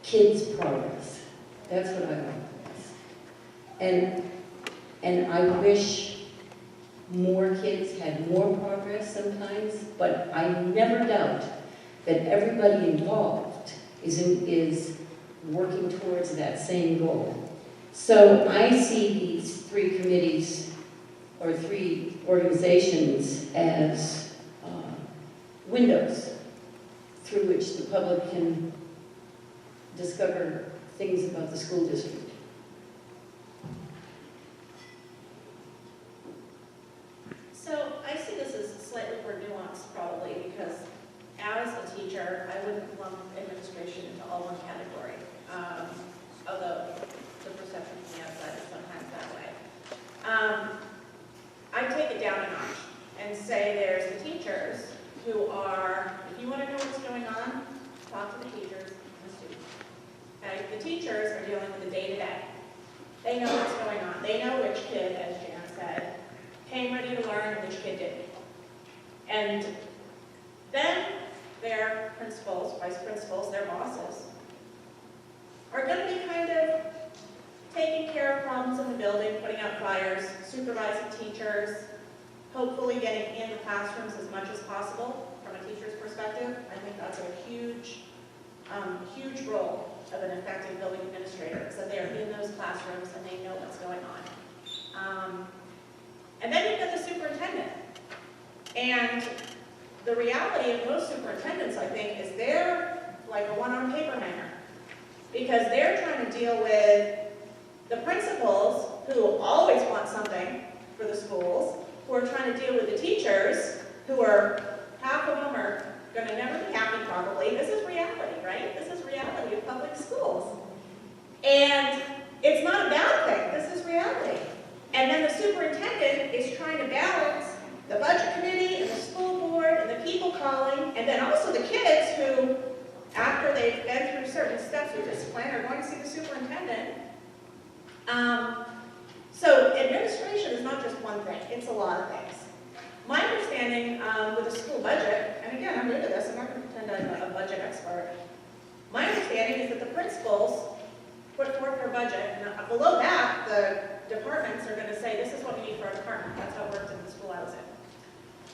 kids' progress. That's what I want. And I wish more kids had more progress sometimes, but I never doubt that everybody involved is working towards that same goal. So I see these 3 committees or 3 organizations as windows through which the public can discover things about the school district. So I see this as slightly more nuanced probably, because as a teacher, I wouldn't lump administration into all one category, although the perception from the outside is sometimes that way. I take it down a notch and say there's the teachers who are, if you want to know what's going on, talk to the teachers and the students. Okay? The teachers are dealing with the day-to-day. They know what's going on. They know which kid, as Jan said, came ready to learn and which kid didn't. And then their principals, vice principals, their bosses, are going to be kind of taking care of problems in the building, putting out fires, supervising teachers, hopefully getting in the classrooms as much as possible from a teacher's perspective. I think that's a huge role of an effective building administrator, is that they are in those classrooms and they know what's going on. And then you've got the superintendent. And the reality of most superintendents, I think, is they're like a one-armed paper hanger. Because they're trying to deal with the principals who always want something for the schools, who are trying to deal with the teachers who are, half of them are going to never be happy probably. This is reality, right? This is reality of public schools. And it's not a bad thing. This is reality. And then the superintendent is trying to balance the budget committee and the school board and the people calling, and then also the kids who, after they've been through certain steps with discipline, are going to see the superintendent. So administration is not just one thing, it's a lot of things. My understanding with the school budget, and again, I'm new to this, I'm not going to pretend I'm a budget expert. My understanding is that the principals put forth their budget, and below that, the departments are going to say, this is what we need for our department. That's how it worked in the school I was in.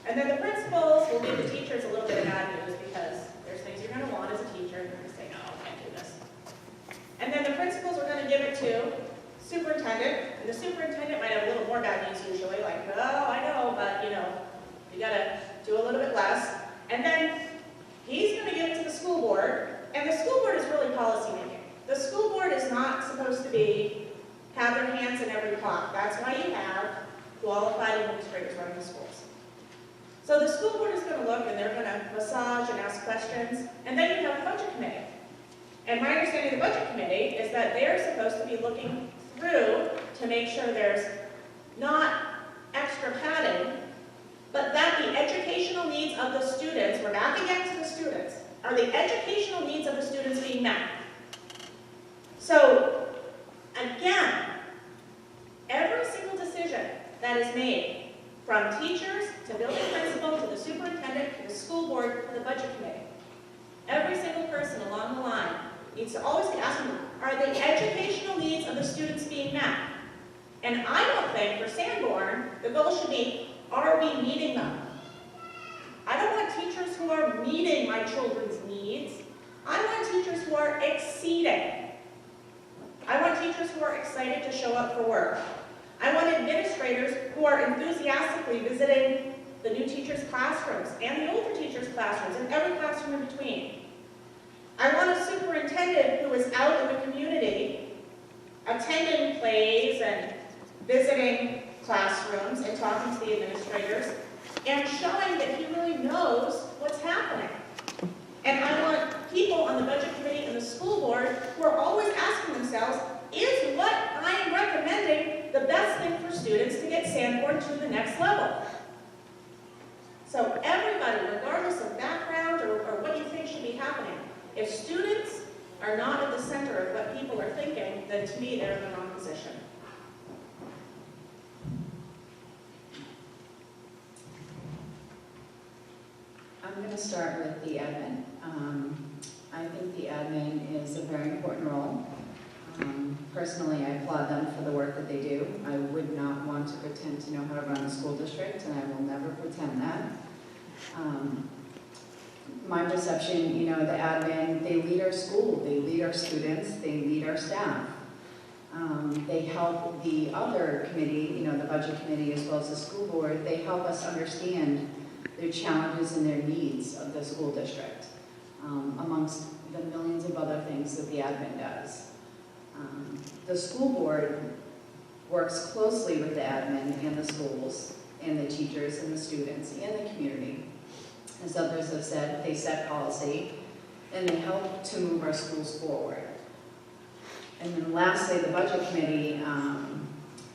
And then the principals will give the teachers a little bit of bad news because there's things you're going to want as a teacher, and you're going to say, no, I can't do this. And then the principals are going to give it to superintendent, and the superintendent might have a little more bad news usually, like, oh, I know, but you got to do a little bit less. And then he's going to give it to the school board, and the school board is really policy making. The school board is not supposed to have their hands in every pot. That's why you have qualified administrators running the schools. So the school board is going to look, and they're going to massage and ask questions, and then you have the budget committee. And my understanding of the budget committee is that they're supposed to be looking through to make sure there's not extra padding, but that the educational needs of the students, we're back again to the students, are the educational needs of the students being met? So, again, every single decision that is made, from teachers to building principal to the superintendent to the school board to the budget committee, every single person along the line needs to always be asking, are the educational needs of the students being met? And I don't think for Sanborn, the goal should be, are we meeting them? I don't want teachers who are meeting my children's needs. I want teachers who are exceeding. I want teachers who are excited to show up for work. I want administrators who are enthusiastically visiting the new teachers' classrooms and the older teachers' classrooms and every classroom in between. I want a superintendent who is out in the community attending plays and visiting classrooms and talking to the administrators and showing that he really knows what's happening. And I want people on the budget committee and the school board who are always asking themselves, is what I am recommending the best thing for students to get Sanborn to the next level? So everybody, regardless of background or what you think should be happening, if students are not at the center of what people are thinking, then to me they're in the wrong position. I'm going to start with the admin. I think the admin is a very important role. Personally, I applaud them for the work that they do. I would not want to pretend to know how to run a school district, and I will never pretend that. My perception, the admin, they lead our school, they lead our students, they lead our staff. They help the other committee, the budget committee as well as the school board, they help us understand their challenges and their needs of the school district, amongst the millions of other things that the admin does. The school board works closely with the admin and the schools and the teachers and the students and the community. As others have said, they set policy and they help to move our schools forward. And then lastly, the budget committee,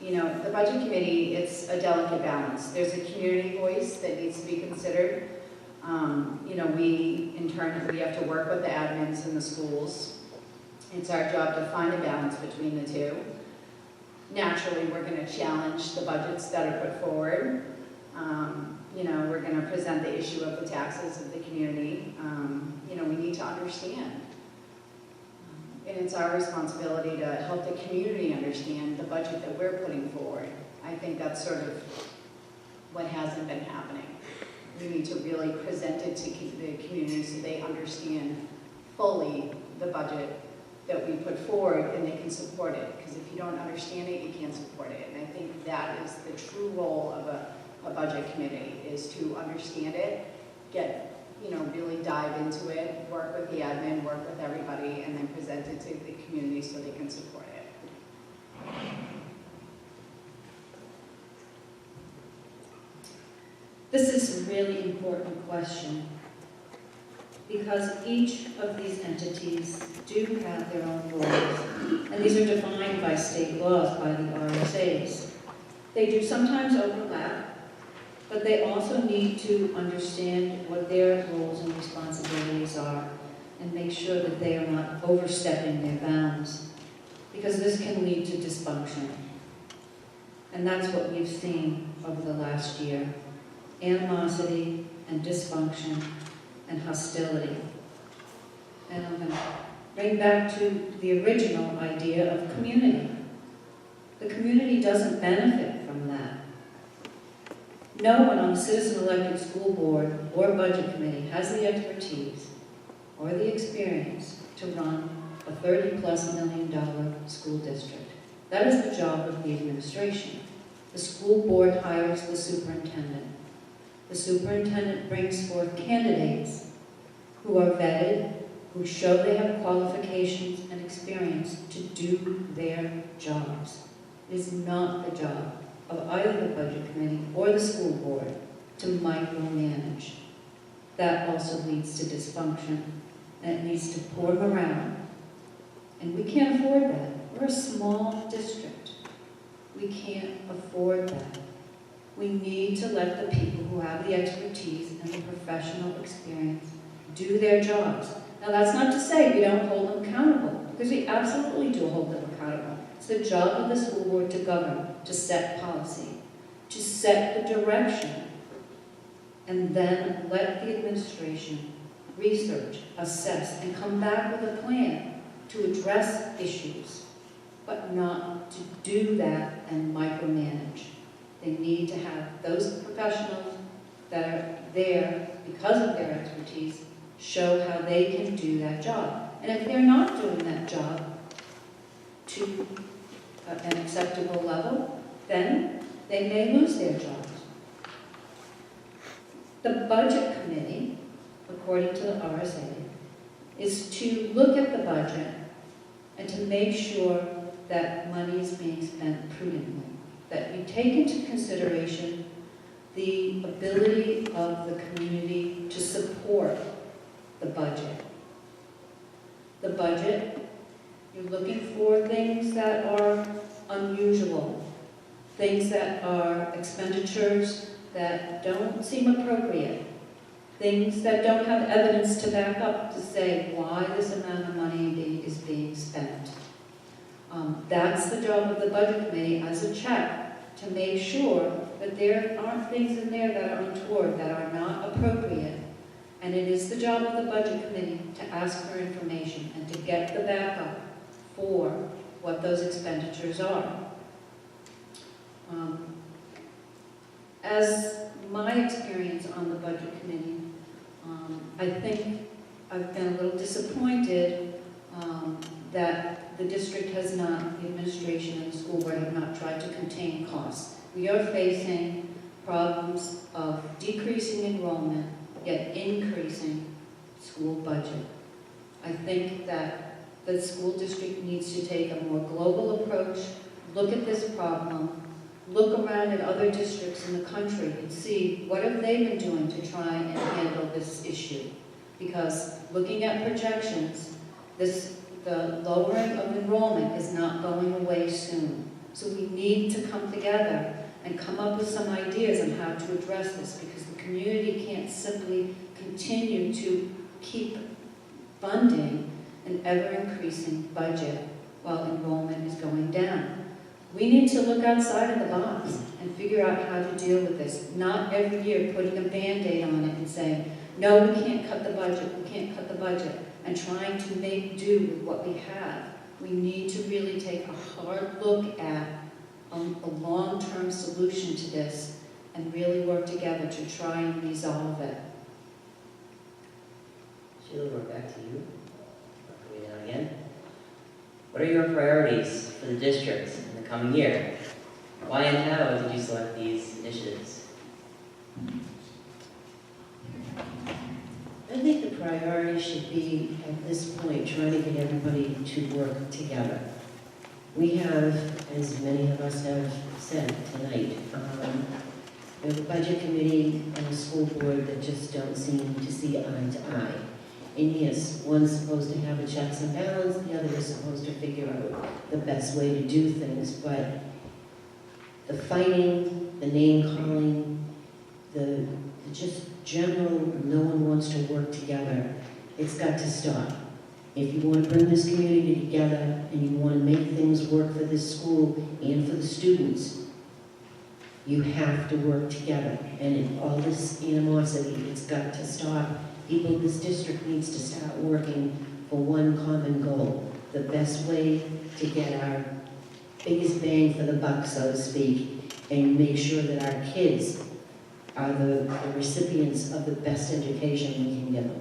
the budget committee, it's a delicate balance. There's a community voice that needs to be considered. We, in turn, we have to work with the admins in the schools. It's our job to find a balance between the two. naturally, we're going to challenge the budgets that are put forward. You know, we're going to present the issue of the taxes of the community. You know, we need to understand. And it's our responsibility to help the community understand the budget that we're putting forward. I think that's sort of what hasn't been happening. We need to really present it to the community so they understand fully the budget that we put forward and they can support it. Because if you don't understand it, you can't support it. And I think that is the true role of a budget committee, is to understand it, really dive into it, work with the admin, work with everybody, and then present it to the community so they can support it. This is a really important question because each of these entities do have their own roles, and these are defined by state laws, by the RSAs. They do sometimes overlap, but they also need to understand what their roles and responsibilities are and make sure that they are not overstepping their bounds, because this can lead to dysfunction. And that's what we've seen over the last year: animosity and dysfunction and hostility. And I'm going to bring back to the original idea of community. The community doesn't benefit from that. No one on the citizen-elected school board or budget committee has the expertise or the experience to run a $30+ million school district. That is the job of the administration. The school board hires the superintendent. The superintendent brings forth candidates who are vetted, who show they have qualifications and experience to do their jobs. It is not the job of either the budget committee or the school board to micromanage. That also leads to dysfunction, and it leads to poor morale. And we can't afford that. We're a small district. We can't afford that. We need to let the people who have the expertise and the professional experience do their jobs. Now, that's not to say we don't hold them accountable, because we absolutely do hold them accountable. It's the job of the school board to govern, to set policy, to set the direction, and then let the administration research, assess, and come back with a plan to address issues, but not to do that and micromanage. They need to have those professionals that are there because of their expertise show how they can do that job. And if they're not doing that job to an acceptable level, then they may lose their jobs. The budget committee, according to the RSA, is to look at the budget and to make sure that money is being spent prudently, that we take into consideration the ability of the community to support the budget. The budget, you're looking for things that are unusual, things that are expenditures that don't seem appropriate, things that don't have evidence to back up to say why this amount of money is being spent. That's the job of the budget committee as a check to make sure that there aren't things in there that are untoward, that are not appropriate. And it is the job of the budget committee to ask for information and to get the backup for what those expenditures are. As my experience on the budget committee, I think I've been a little disappointed that the district has not, the administration and the school board have not tried to contain costs. We are facing problems of decreasing enrollment, yet increasing school budget. I think that the school district needs to take a more global approach, look at this problem, look around at other districts in the country and see what have they been doing to try and handle this issue. Because looking at projections, the lowering of enrollment is not going away soon. So we need to come together and come up with some ideas on how to address this, because the community can't simply continue to keep funding an ever-increasing budget while enrollment is going down. We need to look outside of the box and figure out how to deal with this. Not every year putting a Band-Aid on it and saying, no, we can't cut the budget, we can't cut the budget, and trying to make do with what we have. We need to really take a hard look at a long-term solution to this and really work together to try and resolve it. Sheila, we're back to you. Coming down again. What are your priorities for the district in the coming year? Why and how did you select these initiatives? I think the priority should be, at this point, trying to get everybody to work together. We have, as many of us have said tonight, we have a budget committee and a school board that just don't seem to see eye to eye. And yes, one's supposed to have a checks and balance, the other is supposed to figure out the best way to do things, but the fighting, the name calling, the just general, no one wants to work together, it's got to stop. If you want to bring this community together and you want to make things work for this school and for the students, you have to work together. And in all this animosity, it's got to stop. People, this district needs to start working for one common goal. The best way to get our biggest bang for the buck, so to speak, and make sure that our kids are the recipients of the best education we can give them.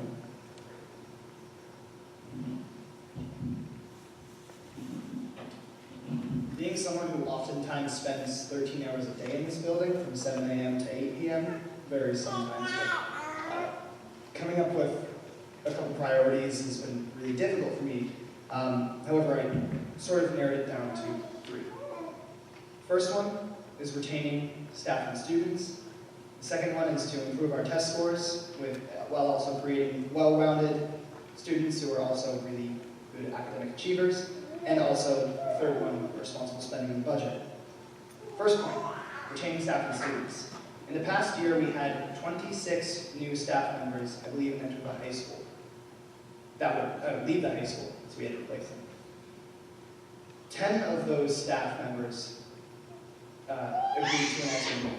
Being someone who oftentimes spends 13 hours a day in this building, from 7 a.m. to 8 p.m., varies sometimes, but coming up with a couple priorities has been really difficult for me. However, I sort of narrowed it down to 3. First one is retaining staff and students. The second one is to improve our test scores while also creating well-rounded students who are also really good academic achievers. And also, the third one, responsible spending in the budget. First point, retaining staff and students. In the past year, we had 26 new staff members, I believe, enter the high school. That would leave the high school, so we had to replace them. 10 of those staff members agreed to an SRSD.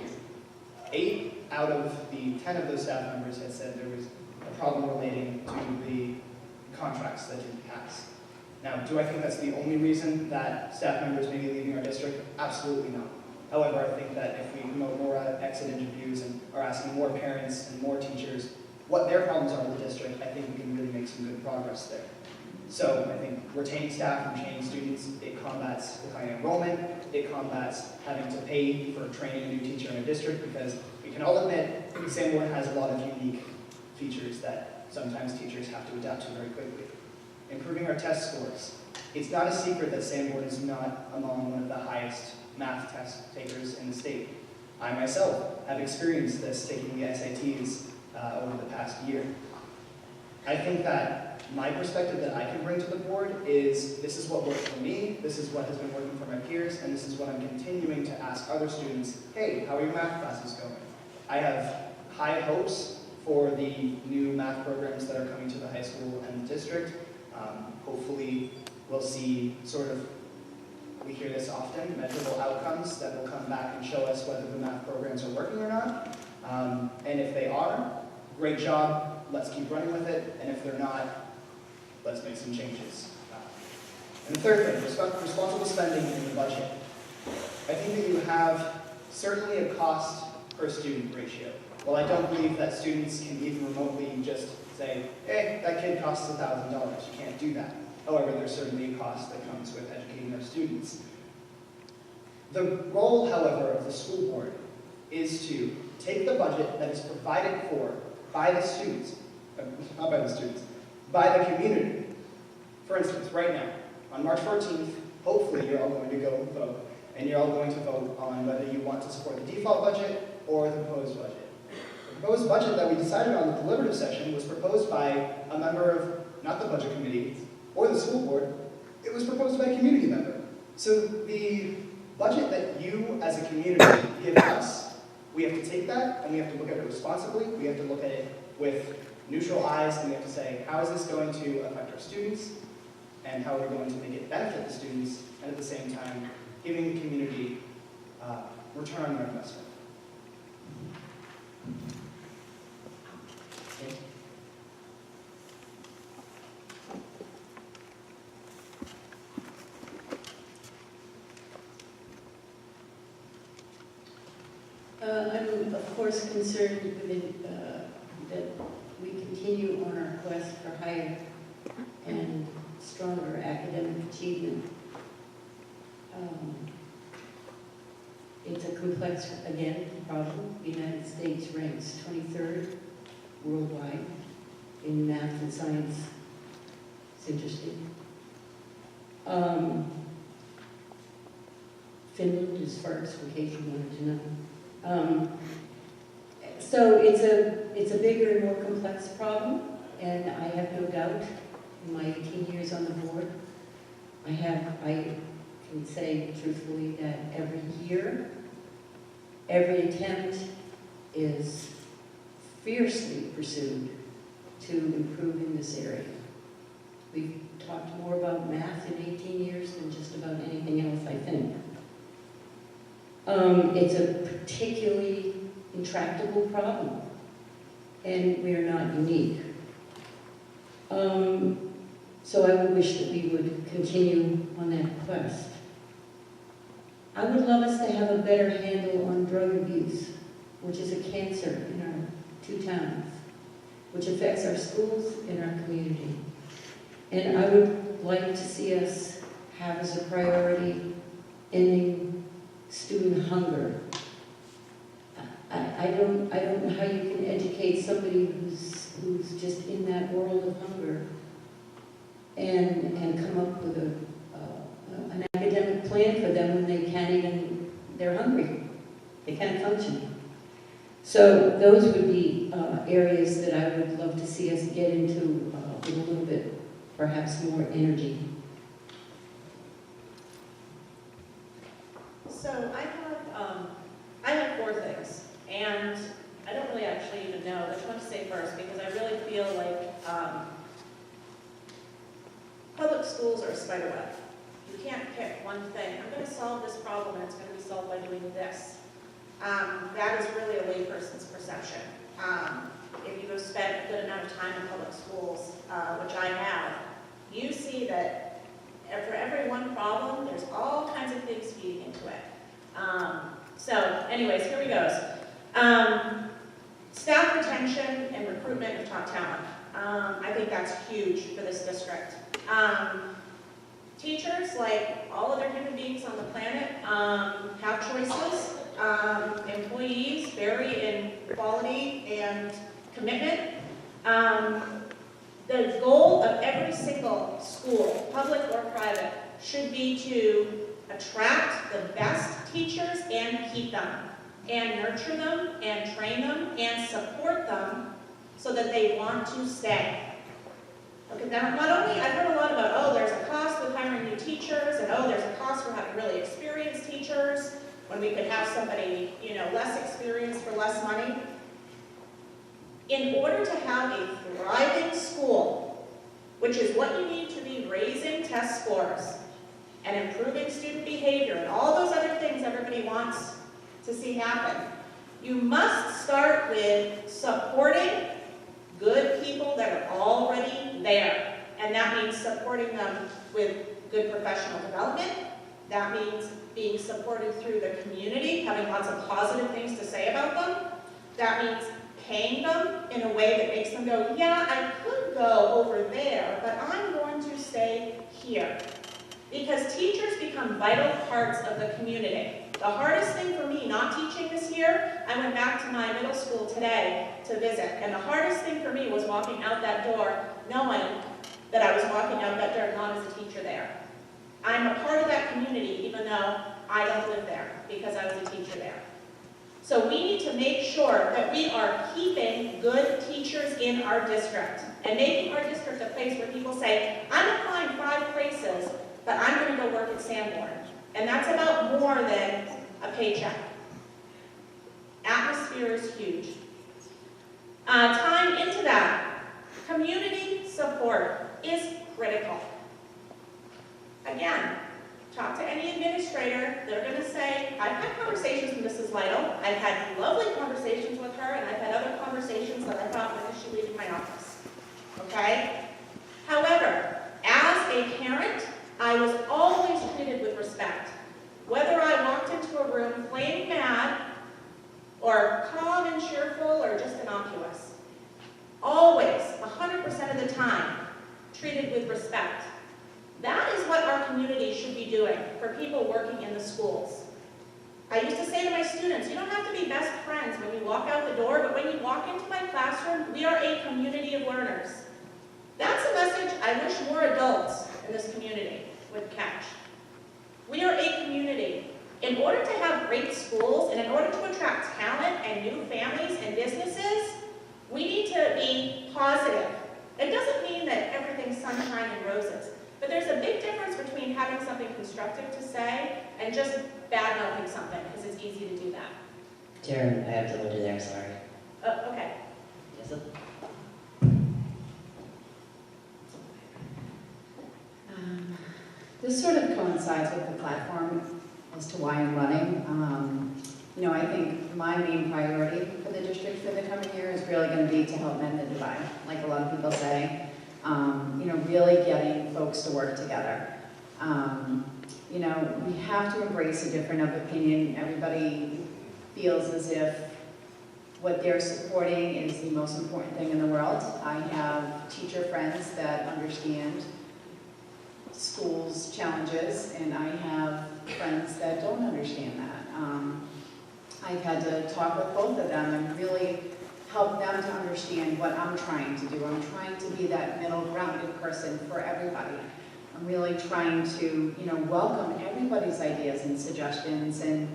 8 out of the 10 of those staff members had said there was a problem relating to the contracts that didn't pass. Now, do I think that's the only reason that staff members may be leaving our district? Absolutely not. However, I think that if we promote more exit interviews and are asking more parents and more teachers what their problems are in the district, I think we can really make some good progress there. So I think retaining staff and retaining students, it combats declining enrollment, it combats having to pay for training a new teacher in a district, because we can all admit Sanborn has a lot of unique features that sometimes teachers have to adapt to very quickly. Improving our test scores. It's not a secret that Sanborn is not among one of the highest math test takers in the state. I myself have experienced this taking the SATs over the past year. I think that my perspective that I can bring to the board is this is what worked for me, this is what has been working for my peers, and this is what I'm continuing to ask other students, hey, how are your math classes going? I have high hopes for the new math programs that are coming to the high school and the district. Hopefully we'll see we hear this often, measurable outcomes that will come back and show us whether the math programs are working or not. And if they are, great job, let's keep running with it. And if they're not, let's make some changes. And the third thing, responsible spending in the budget. I think that you have certainly a cost per student ratio. While I don't believe that students can even remotely just say, hey, that kid costs $1,000, you can't do that. However, there's certainly a cost that comes with educating our students. The role, however, of the school board is to take the budget that is provided for by the students, not by the students, by the community. For instance, right now, on March 14th, hopefully you're all going to go vote, and you're all going to vote on whether you want to support the default budget or the proposed budget. The proposed budget that we decided on the deliberative session was proposed by a member of, not the budget committee, or the school board, it was proposed by a community member. So the budget that you as a community give us, we have to take that and we have to look at it responsibly, we have to look at it with neutral eyes, and we have to say, how is this going to affect our students, and how are we going to make it benefit the students, and at the same time, giving the community return on their investment. Okay. I'm of course concerned with it, that we continue on our quest for higher and stronger academic achievement. It's a complex, again, problem. The United States ranks 23rd worldwide in math and science. It's interesting. Finland is first, in case you wanted to know. So it's a bigger and more complex problem, and I have no doubt in my 18 years on the board, I can say truthfully that every year, every attempt is fiercely pursued to improve in this area. We've talked more about math in 18 years than just about anything else, I think. It's a particularly intractable problem, and we are not unique. So I would wish that we would continue on that quest. I would love us to have a better handle on drug abuse, which is a cancer in our two towns, which affects our schools and our community. And I would like to see us have as a priority ending student hunger. I don't know how you can educate somebody who's just in that world of hunger and come up with an academic plan for them when they can't even, they're hungry. They can't function. So those would be areas that I would love to see us get into with a little bit, perhaps more energy. So I have 4 things, and I don't really actually even know which one to say first, because I really feel like public schools are a spider web. You can't pick one thing. I'm going to solve this problem, and it's going to be solved by doing this. That is really a layperson's perception. If you have spent a good amount of time in public schools, which I have, you see that for every one problem, there's all kinds of things feeding into it. So anyways, here we go. Staff retention and recruitment of top talent. I think that's huge for this district. Teachers, like all other human beings on the planet, have choices. Employees vary in quality and commitment. The goal of every single school, public or private, should be to attract the best teachers and keep them, and nurture them, and train them, and support them so that they want to stay. Okay, now not only, I've heard a lot about, oh, there's a cost with hiring new teachers, and oh, there's a cost for having really experienced teachers, when we could have somebody, less experienced for less money. In order to have a thriving school, which is what you need to be raising test scores and improving student behavior and all those other things everybody wants to see happen, you must start with supporting good people that are already there. And that means supporting them with good professional development. That means being supported through the community, having lots of positive things to say about them. That means paying them in a way that makes them go, yeah, I could go over there, but I'm going to stay here. Because teachers become vital parts of the community. The hardest thing for me, not teaching this year, I went back to my middle school today to visit, and the hardest thing for me was walking out that door knowing that I was walking out that door not as a teacher there. I'm a part of that community even though I don't live there because I was a teacher there. So we need to make sure that we are keeping good teachers in our district and making our district a place where people say, I'm applying 5 places, but I'm going to go work at Sanborn. And that's about more than a paycheck. Atmosphere is huge. Tying into that, community support is critical. Again, talk to any administrator administrator, they're going to say, I've had conversations with Mrs. Lytle, I've had lovely conversations with her, and I've had other conversations that I thought, when is she leaving my office? Okay? However, as a parent, I was always treated with respect. Whether I walked into a room playing mad, or calm and cheerful, or just innocuous. Always, 100% of the time, treated with respect. That is what our community should be doing for people working in the schools. I used to say to my students, you don't have to be best friends when you walk out the door, but when you walk into my classroom, we are a community of learners. That's a message I wish more adults in this community would catch. We are a community. In order to have great schools and in order to attract talent and new families and businesses, we need to be positive. It doesn't mean that everything's sunshine and roses, but there's a big difference between having something constructive to say and just bad-mouthing something, because it's easy to do that. Taryn, I have to hold you there, sorry. Okay. Yes, sir? This sort of coincides with the platform as to why I'm running. You know, I think my main priority for the district for the coming year is really going to be to help mend the divide, like a lot of people say. You know, really getting folks to work together. You know, we have to embrace a difference of opinion. Everybody feels as if what they're supporting is the most important thing in the world. I have teacher friends that understand schools' challenges, and I have friends that don't understand that. I've had to talk with both of them and really help them to understand what I'm trying to do. I'm trying to be that middle grounded person for everybody. I'm really trying to, you know, welcome everybody's ideas and suggestions and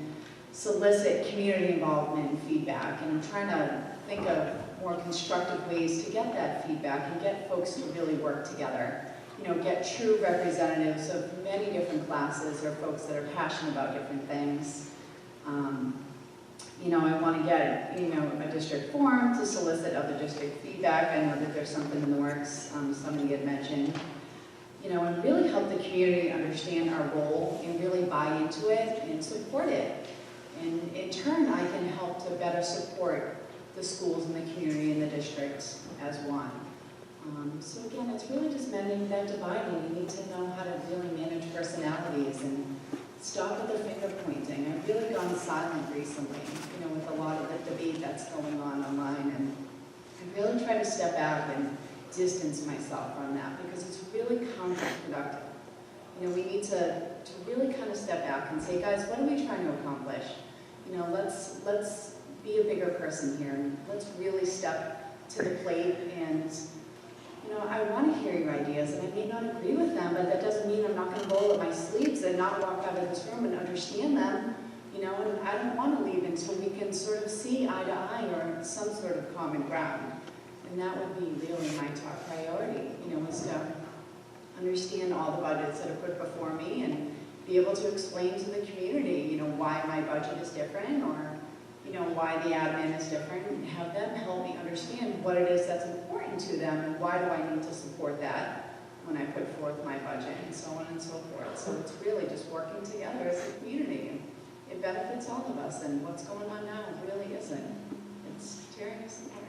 solicit community involvement and feedback. And I'm trying to think of more constructive ways to get that feedback and get folks to really work together. You know, get true representatives of many different classes or folks that are passionate about different things. You know, I want to get, you know, a district forum to solicit other district feedback. I know that there's something in the works, somebody had mentioned. You know, and really help the community understand our role and really buy into it and support it. And in turn, I can help to better support the schools and the community and the districts as one. So again, it's really just mending that divide, and you need to know how to really manage personalities and stop with the finger pointing. I've really gone silent recently, you know, with a lot of the debate that's going on online, and I really try to step back and distance myself from that because it's really counterproductive. You know, we need to really kind of step back and say, guys, what are we trying to accomplish? You know, let's be a bigger person here, and let's really step to the plate. And you know, I want to hear your ideas, and I may not agree with them, but that doesn't mean I'm not going to roll up my sleeves and not walk out of this room and understand them. You know, and I don't want to leave until we can sort of see eye to eye or some sort of common ground. And that would be really my top priority, you know, is to understand all the budgets that are put before me and be able to explain to the community, you know, why my budget is different, or you know, why the admin is different, and have them help me understand what it is that's important to them and why do I need to support that when I put forth my budget, and so on and so forth. So it's really just working together as a community, and it benefits all of us, and what's going on now really isn't. It's tearing us apart.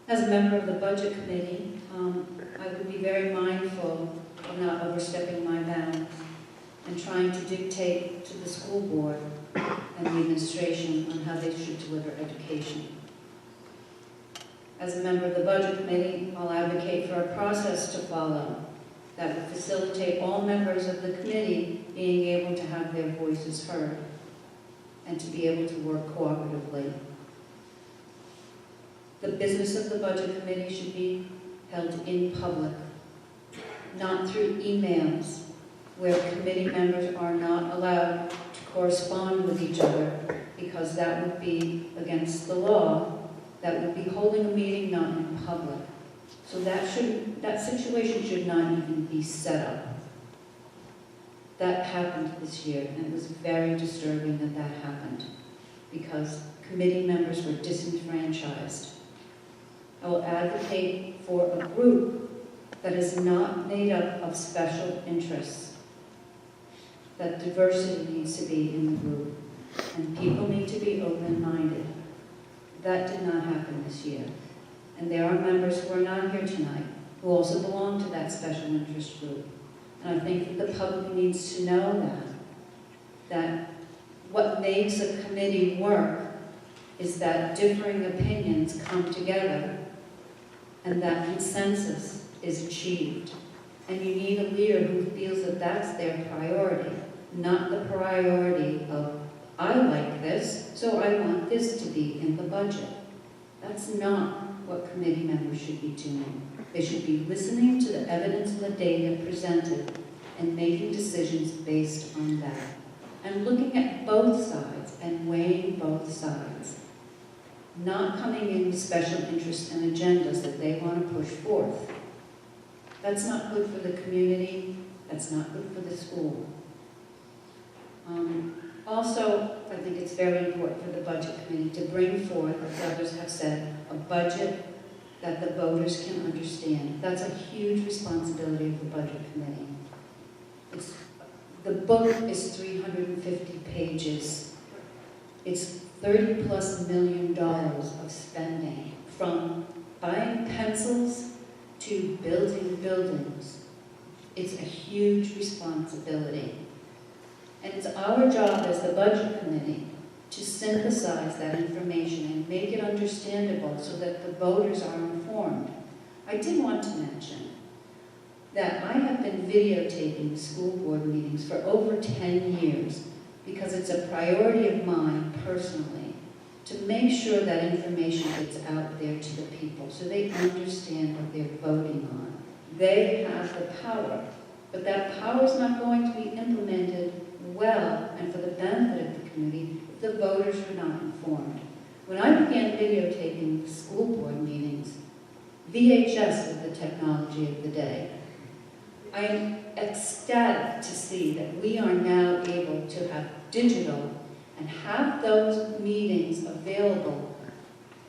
As a member of the Budget Committee, I would be very mindful of not overstepping my bounds and trying to dictate to the school board and the administration on how they should deliver education. As a member of the Budget Committee, I'll advocate for a process to follow that would facilitate all members of the committee being able to have their voices heard and to be able to work cooperatively. The business of the Budget Committee should be held in public, not through emails where committee members are not allowed to correspond with each other, because that would be against the law. That would be holding a meeting not in public. So that situation should not even be set up. That happened this year, and it was very disturbing that that happened, because committee members were disenfranchised. I will advocate for a group that is not made up of special interests, that diversity needs to be in the group, and people need to be open-minded. That did not happen this year. And there are members who are not here tonight who also belong to that special interest group. And I think that the public needs to know that what makes a committee work is that differing opinions come together and that consensus is achieved. And you need a leader who feels that that's their priority, not the priority of, I like this, so I want this to be in the budget. That's not what committee members should be doing. They should be listening to the evidence and the data presented and making decisions based on that. And looking at both sides and weighing both sides. Not coming in with special interests and agendas that they want to push forth. That's not good for the community. That's not good for the school. Also, I think it's very important for the budget committee to bring forth, as others have said, a budget that the voters can understand. That's a huge responsibility of the budget committee. The book is 350 pages. It's $30+ million of spending, from buying pencils to building buildings. It's a huge responsibility. And it's our job as the budget committee to synthesize that information and make it understandable so that the voters are informed. I did want to mention that I have been videotaping school board meetings for over 10 years because it's a priority of mine personally to make sure that information gets out there to the people so they understand what they're voting on. They have the power, but that power is not going to be implemented well and for the benefit of the community if the voters are not informed. When I began videotaping school board meetings, VHS was the technology of the day. I am ecstatic to see that we are now able to have digital and have those meetings available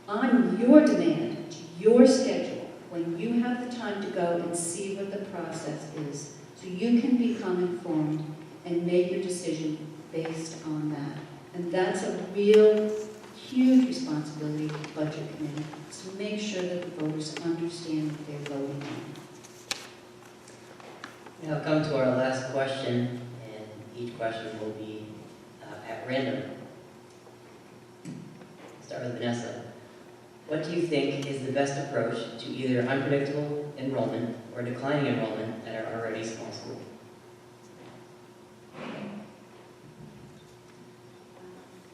on your demand, to your schedule, when you have the time to go and see what the process is, so you can become informed and make your decision based on that. And that's a real huge responsibility of the budget committee, is to make sure that the voters understand what they're voting on. Now come to our last question, and each question will be at random. Start with Vanessa. What do you think is the best approach to either unpredictable enrollment or declining enrollment at our already small school?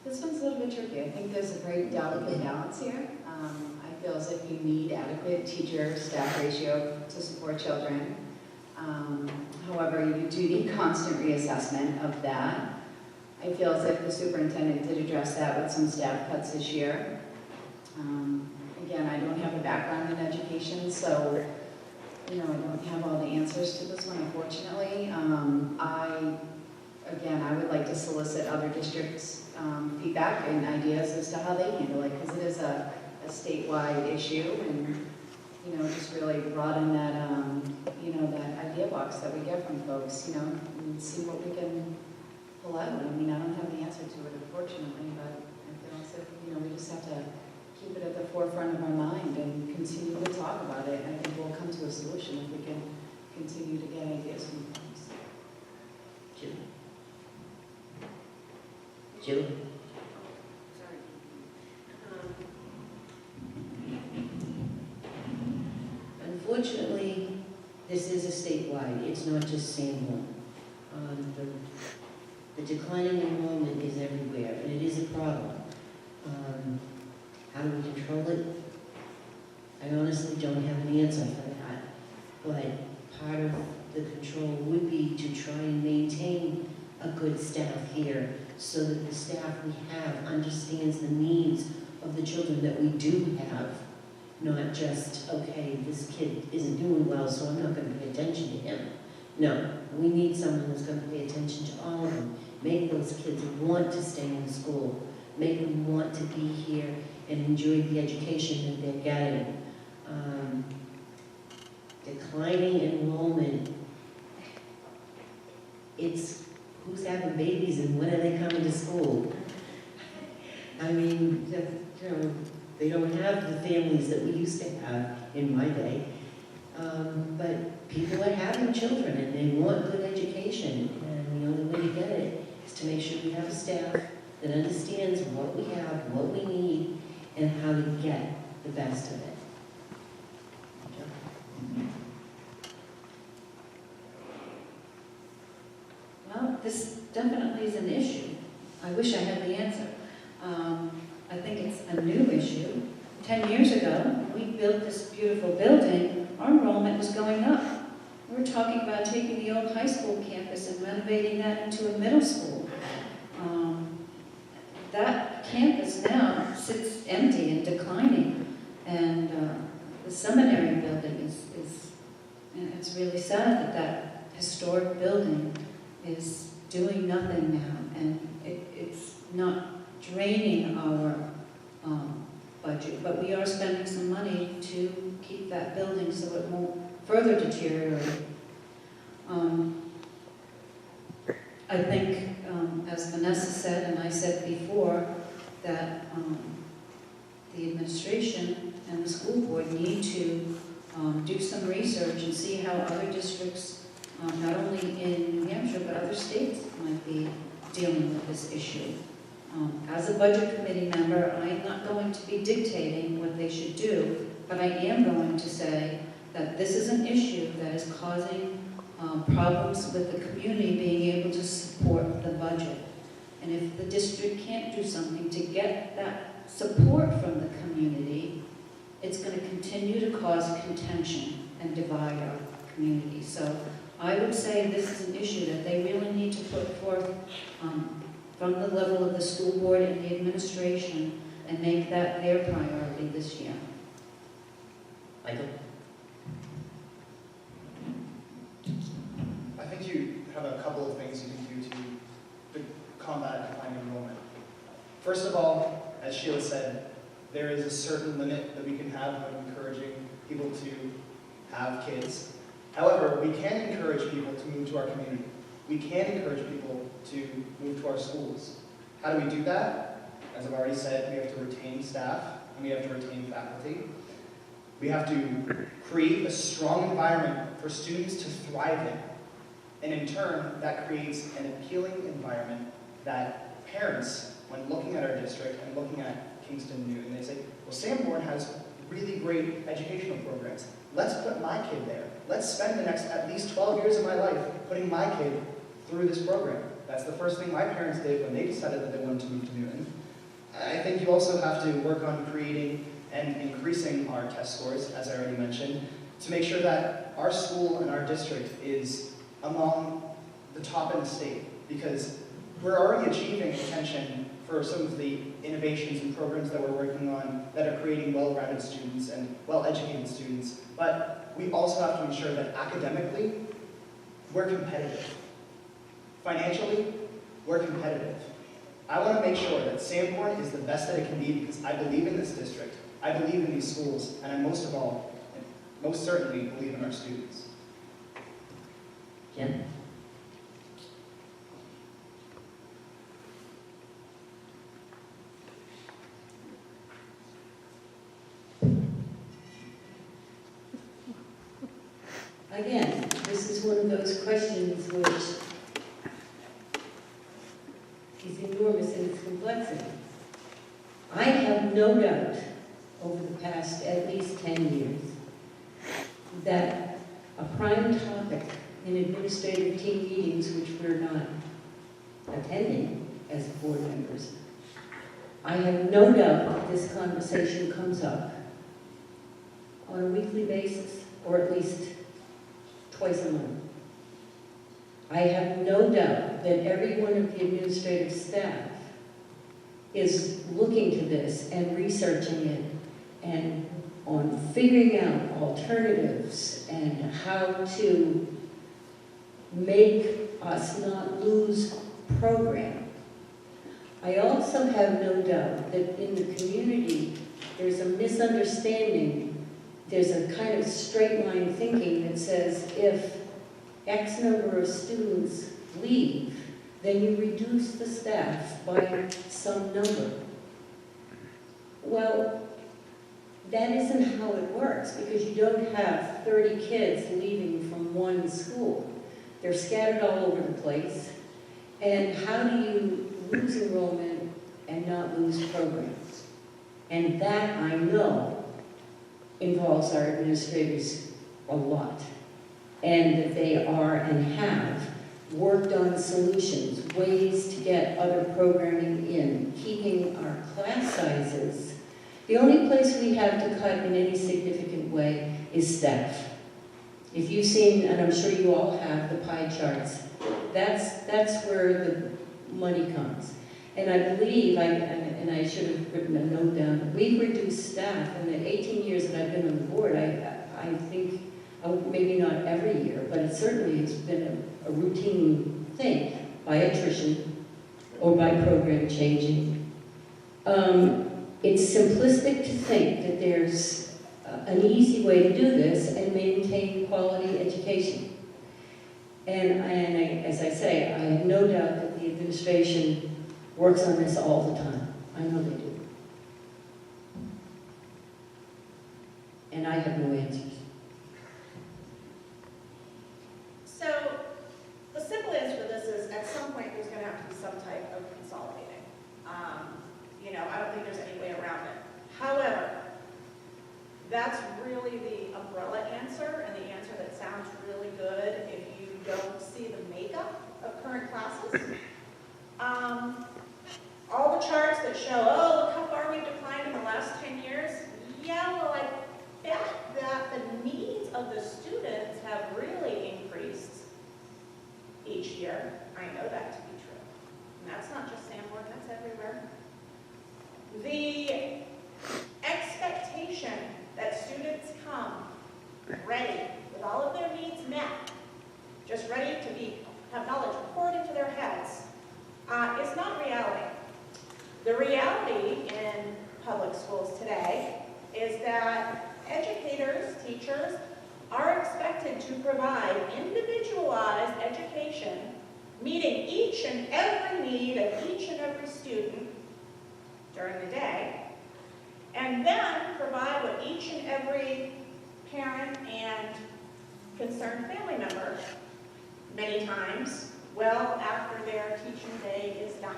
This one's a little bit tricky. I think there's a very delicate balance here. I feel as if you need adequate teacher-staff ratio to support children. However, you do need constant reassessment of that. I feel as if the superintendent did address that with some staff cuts this year. Again, I don't have a background in education, so I don't have all the answers to this one, unfortunately. I would like to solicit other districts' feedback and ideas as to how they handle it, because it is a statewide issue, and just really broaden that that idea box that we get from folks, and see what we can pull out. I mean, I don't have the answer to it, unfortunately, but I feel as if we just have to keep it at the forefront of our mind and continue to talk about it. I think we'll come to a solution if we can continue to get ideas from folks. Jill? Jill? Sorry. Unfortunately, this is a statewide, it's not just Sanborn. The declining enrollment is everywhere, and it is a problem. How do we control it? I honestly don't have an answer for that, but part of the control would be to try and maintain a good staff here so that the staff we have understands the needs of the children that we do have, not just, okay, this kid isn't doing well, so I'm not going to pay attention to him. No, we need someone who's going to pay attention to all of them, make those kids want to stay in school, make them want to be here and enjoy the education that they're getting. declining enrollment, it's who's having babies and when are they coming to school? I mean, you know, they don't have the families that we used to have in my day. But people are having children and they want good education. And the only way to get it is to make sure we have a staff that understands what we have, what we need, and how to get the best of it. Well, this definitely is an issue. I wish I had the answer. I think it's a new issue. 10 years ago, we built this beautiful building, our enrollment was going up. We were talking about taking the old high school campus and renovating that into a middle school. That campus now sits empty and declining, and the seminary building is and it's really sad that that historic building is doing nothing now, and it's not draining our budget, but we are spending some money to keep that building so it won't further deteriorate. I think, as Vanessa said, and I said before, that the administration and the school board need to do some research and see how other districts, not only in New Hampshire, but other states might be dealing with this issue. As a budget committee member, I'm not going to be dictating what they should do, but I am going to say that this is an issue that is causing problems with the community being able to support the budget. And if the district can't do something to get that support from the community, it's going to continue to cause contention and divide our community. So I would say this is an issue that they really need to put forth from the level of the school board and the administration and make that their priority this year. Michael? I think you have a couple of things you can do to combat declining enrollment. First of all, as Sheila said, there is a certain limit that we can have when encouraging people to have kids. However, we can encourage people to move to our community. We can encourage people to move to our schools. How do we do that? As I've already said, we have to retain staff and we have to retain faculty. We have to create a strong environment for students to thrive in. And in turn, that creates an appealing environment that parents, when looking at our district and looking at Kingston Newton, they say, well, Sanborn has really great educational programs. Let's put my kid there. Let's spend the next at least 12 years of my life putting my kid through this program. That's the first thing my parents did when they decided that they wanted to move to Newton. I think you also have to work on creating and increasing our test scores, as I already mentioned, to make sure that our school and our district is among the top in the state, because we're already achieving attention for some of the innovations and programs that we're working on that are creating well-rounded students and well-educated students, but we also have to ensure that academically, we're competitive. Financially, we're competitive. I want to make sure that Sanborn is the best that it can be because I believe in this district, I believe in these schools, and I most of all, and most certainly believe in our students. Jen? Again, this is one of those questions which is enormous in its complexity. I have no doubt over the past at least 10 years that a prime topic in administrative team meetings, which we're not attending as board members, I have no doubt that this conversation comes up on a weekly basis, or at least twice a month. I have no doubt that every one of the administrative staff is looking to this and researching it and on figuring out alternatives and how to make us not lose program. I also have no doubt that in the community there's a misunderstanding there's a kind of straight line thinking that says if X number of students leave, then you reduce the staff by some number. Well, that isn't how it works, because you don't have 30 kids leaving from one school. They're scattered all over the place. And how do you lose enrollment and not lose programs? And that, I know, involves our administrators a lot. And that they are and have worked on solutions, ways to get other programming in, keeping our class sizes. The only place we have to cut in any significant way is staff. If you've seen, and I'm sure you all have, the pie charts, that's where the money comes. And I believe, and I should have written a note down, we've reduced staff in the 18 years that I've been on the board. I think, maybe not every year, but it certainly has been a routine thing, by attrition or by program changing. It's simplistic to think that there's an easy way to do this and maintain quality education. And as I say, I have no doubt that the administration works on this all the time. I know they do. And I have no answers. So, the simple answer to this is, at some point, there's going to have to be some type of consolidating. I don't think there's any way around it. However, that's really the umbrella answer, and the answer that sounds really good if you don't see the makeup of current classes. All the charts that show, oh, look how far we've declined in the last 10 years. Yeah, well, I bet that the needs of the students have really increased each year. I know that to be true. And that's not just Sanborn, that's everywhere. The expectation that students come ready, with all of their needs met, just ready to have knowledge poured into their heads, is not reality. The reality in public schools today is that educators, teachers, are expected to provide individualized education, meeting each and every need of each and every student during the day, and then provide what each and every parent and concerned family member, many times, well after their teaching day is done.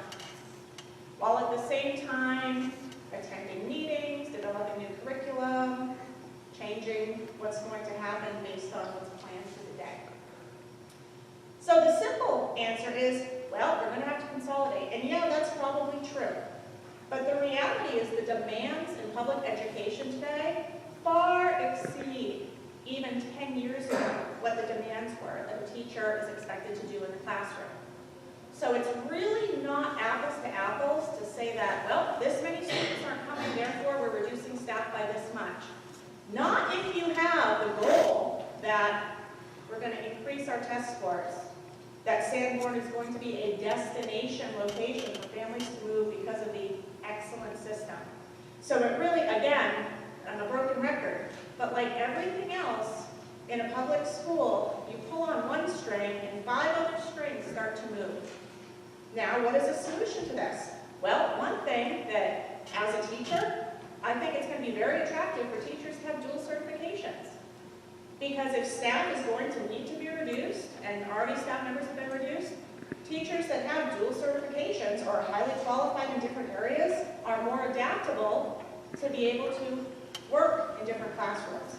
While at the same time attending meetings, developing new curriculum, changing what's going to happen based on what's planned for the day. So the simple answer is, well, we're going to have to consolidate. And yeah, that's probably true. But the reality is the demands in public education today far exceed even 10 years ago what the demands were that a teacher is expected to do in the classroom. So it's really not apples to apples to say that, well, this many students aren't coming, therefore we're reducing staff by this much. Not if you have the goal that we're going to increase our test scores, that Sanborn is going to be a destination location for families to move because of the excellent system. So it really, again, I'm a broken record, but like everything else in a public school, you pull on one string and 5 other strings start to move. Now, what is the solution to this? Well, one thing that, as a teacher, I think it's going to be very attractive for teachers to have dual certifications. Because if staff is going to need to be reduced, and already staff members have been reduced, teachers that have dual certifications or are highly qualified in different areas are more adaptable to be able to work in different classrooms.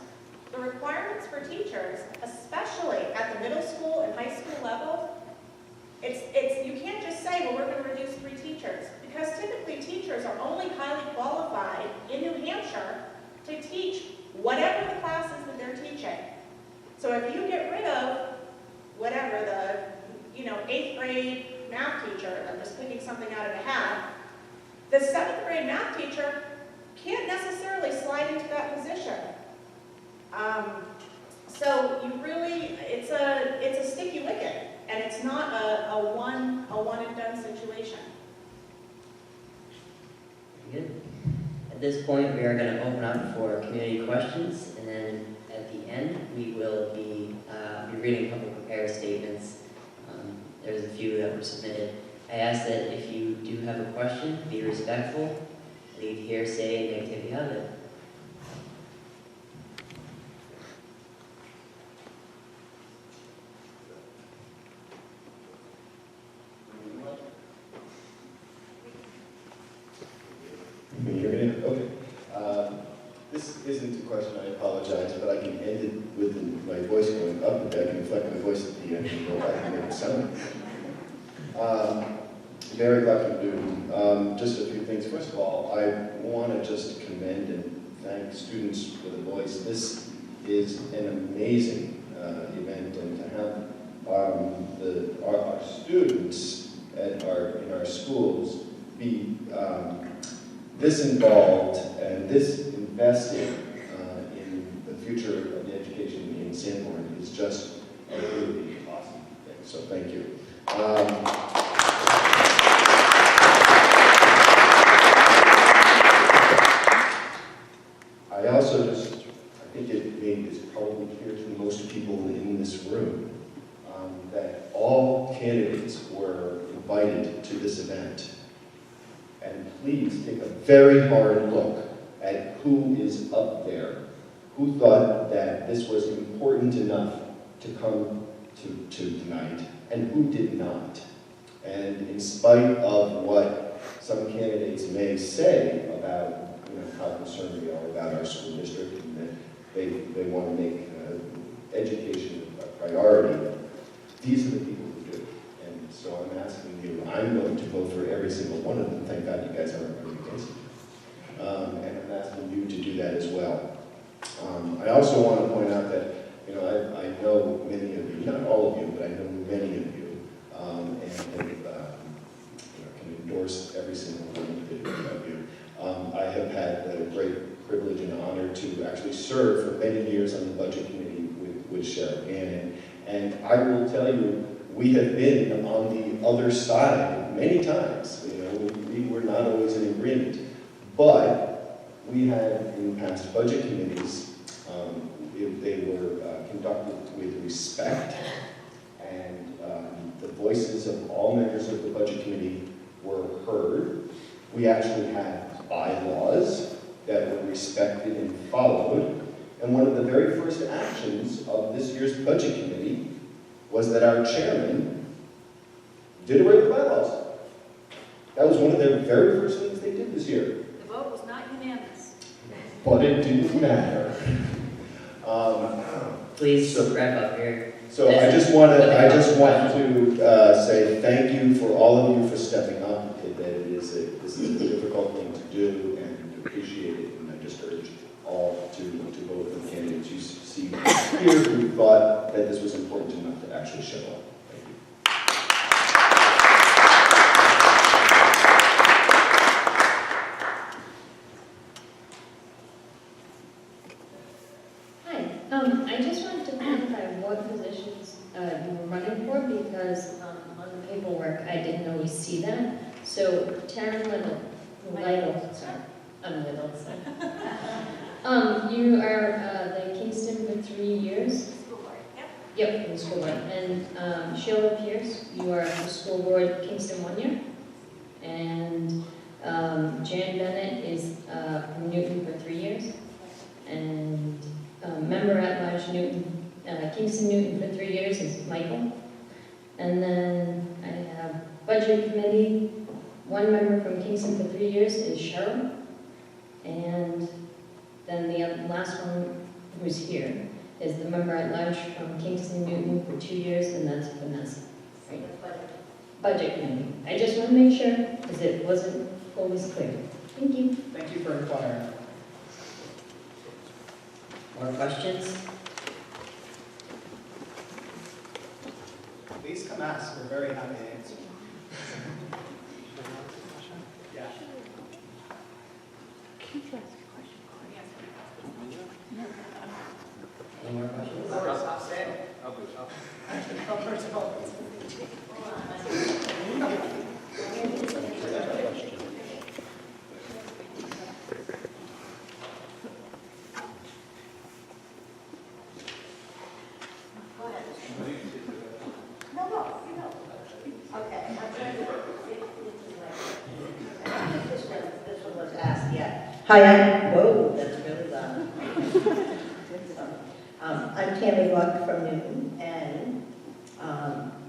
The requirements for teachers, especially at the middle school and high school level, you can't just say, well, we're going to reduce 3 teachers, because typically teachers are only highly qualified in New Hampshire to teach whatever the classes that they're teaching. So if you get rid of whatever the 8th grade math teacher, I'm just picking something out of a hat, the 7th grade math teacher can't necessarily slide into that position. So you really, it's a sticky wicket, and it's not a one and done situation. Very good. At this point, we are going to open up for community questions, and then at the end, we will be reading a couple of prepared statements. There's a few that were submitted. I ask that if you do have a question, be respectful, leave hearsay and negativity out of it. Can you hear me? Okay. This isn't a question, I apologize, but I can end it with my voice going up, and I can inflect my voice at the end and go back and make it sound. Very glad to do. Just a few things. First of all, I want to just commend and thank students for the voice. This is an amazing event, and to have our students in our schools be this involved and this invested in the future of the education in Sanborn is just a really awesome thing. So thank you. I also I think it's probably clear to most people in this room that all candidates were invited to this event. And please take a very hard look at who is up there, who thought that this was important enough to come to tonight, and who did not. And in spite of what some candidates may say about how concerned we are about our school district and that they want to make education a priority, these are the people who do. And so I'm asking you, I'm going to vote for every single one of them. Thank God you guys aren't voting against me. And I'm asking you to do that as well. I also want to point out that, I know many of you, not all of you, but I know many of you, and can endorse every single one of you. I have had the great privilege and honor to actually serve for many years on the budget committee with Cheryl Gannon. And I will tell you, we have been on the other side many times. We were not always in agreement. But we had, in past budget committees, they were conducted with respect, and the voices of all members of the budget committee were heard. We actually had bylaws that were respected and followed. And one of the very first actions of this year's budget committee was that our chairman did away with bylaws. That was one of the very first things they did this year. The vote was not unanimous. But it didn't matter. Please wrap up here. So I just want to say thank you for all of you for stepping up. This is a difficult thing to do, and appreciate it. And I just urge all to vote for the candidates you see here who thought that this was important enough to actually show up. Thank you. I just wanted to clarify what positions you were running for, because on the paperwork, I didn't always see that. So, Taryn Lytle, you are the Kingston for 3 years. School board, yep. Yep, the school board. And Sheila Pierce, you are the school board Kingston 1 year. And Jan Bennett is from Newton for 3 years. And member at large Newton, Kingston Newton for 3 years is Michael. And then I have budget committee, 1 member from Kingston for 3 years is Cheryl. And then the last one who's here is the member at large from Kingston Newton for 2 years, and that's Vanessa. Right? Budget committee. I just want to make sure, because it wasn't always clear. Thank you. Thank you for inquiring. More questions? Please come ask. We're very happy to answer. Yeah. Any more questions? Whoa, that's really loud. I'm Tammy Luck from Newton, and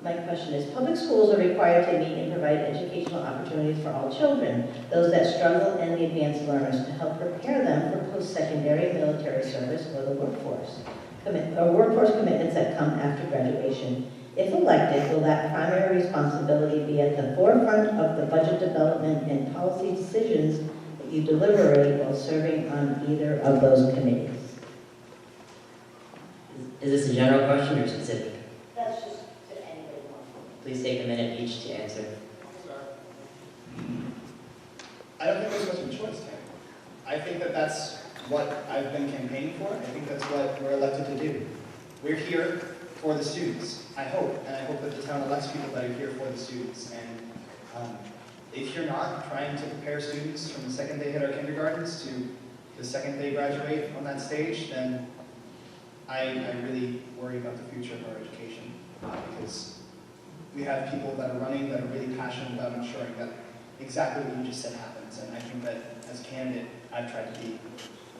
my question is, public schools are required to meet and provide educational opportunities for all children, those that struggle and the advanced learners, to help prepare them for post-secondary military service or the workforce. Workforce commitments that come after graduation. If elected, will that primary responsibility be at the forefront of the budget development and policy decisions that you deliberate while serving on either of those committees? Is this a general question or specific? That's just to anybody. Please take a minute each to answer. I don't think there's much of a choice, Tam. I think that that's what I've been campaigning for. I think that's what we're elected to do. We're here for the students, I hope, and I hope that the town elects people that are here for the students. And if you're not trying to prepare students from the second they hit our kindergartens to the second they graduate on that stage, then I really worry about the future of our education, because we have people that are running that are really passionate about ensuring that exactly what you just said happens. And I think that as a candidate, I've tried to be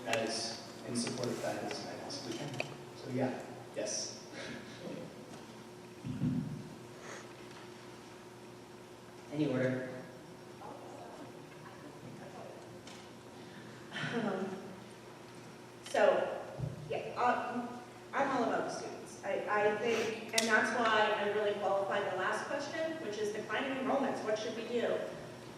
as in support of that as I possibly can. So yeah, yes. Any order? So, yeah, I'm all about the students. I think, and that's why I really qualified the last question, which is declining enrollments. What should we do?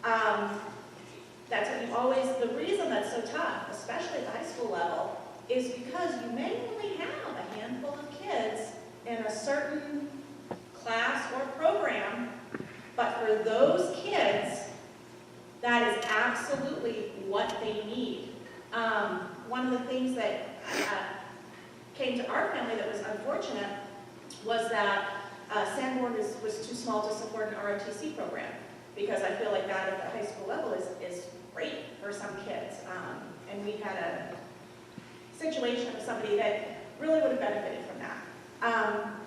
That's what you always, the reason that's so tough, especially at the high school level, is because you may only have a handful of kids in a certain class or program, but for those kids, that is absolutely what they need. One of the things that came to our family that was unfortunate was that Sanborn was too small to support an ROTC program, because I feel like that at the high school level is great for some kids. And we had a situation of somebody that really would have benefited from that.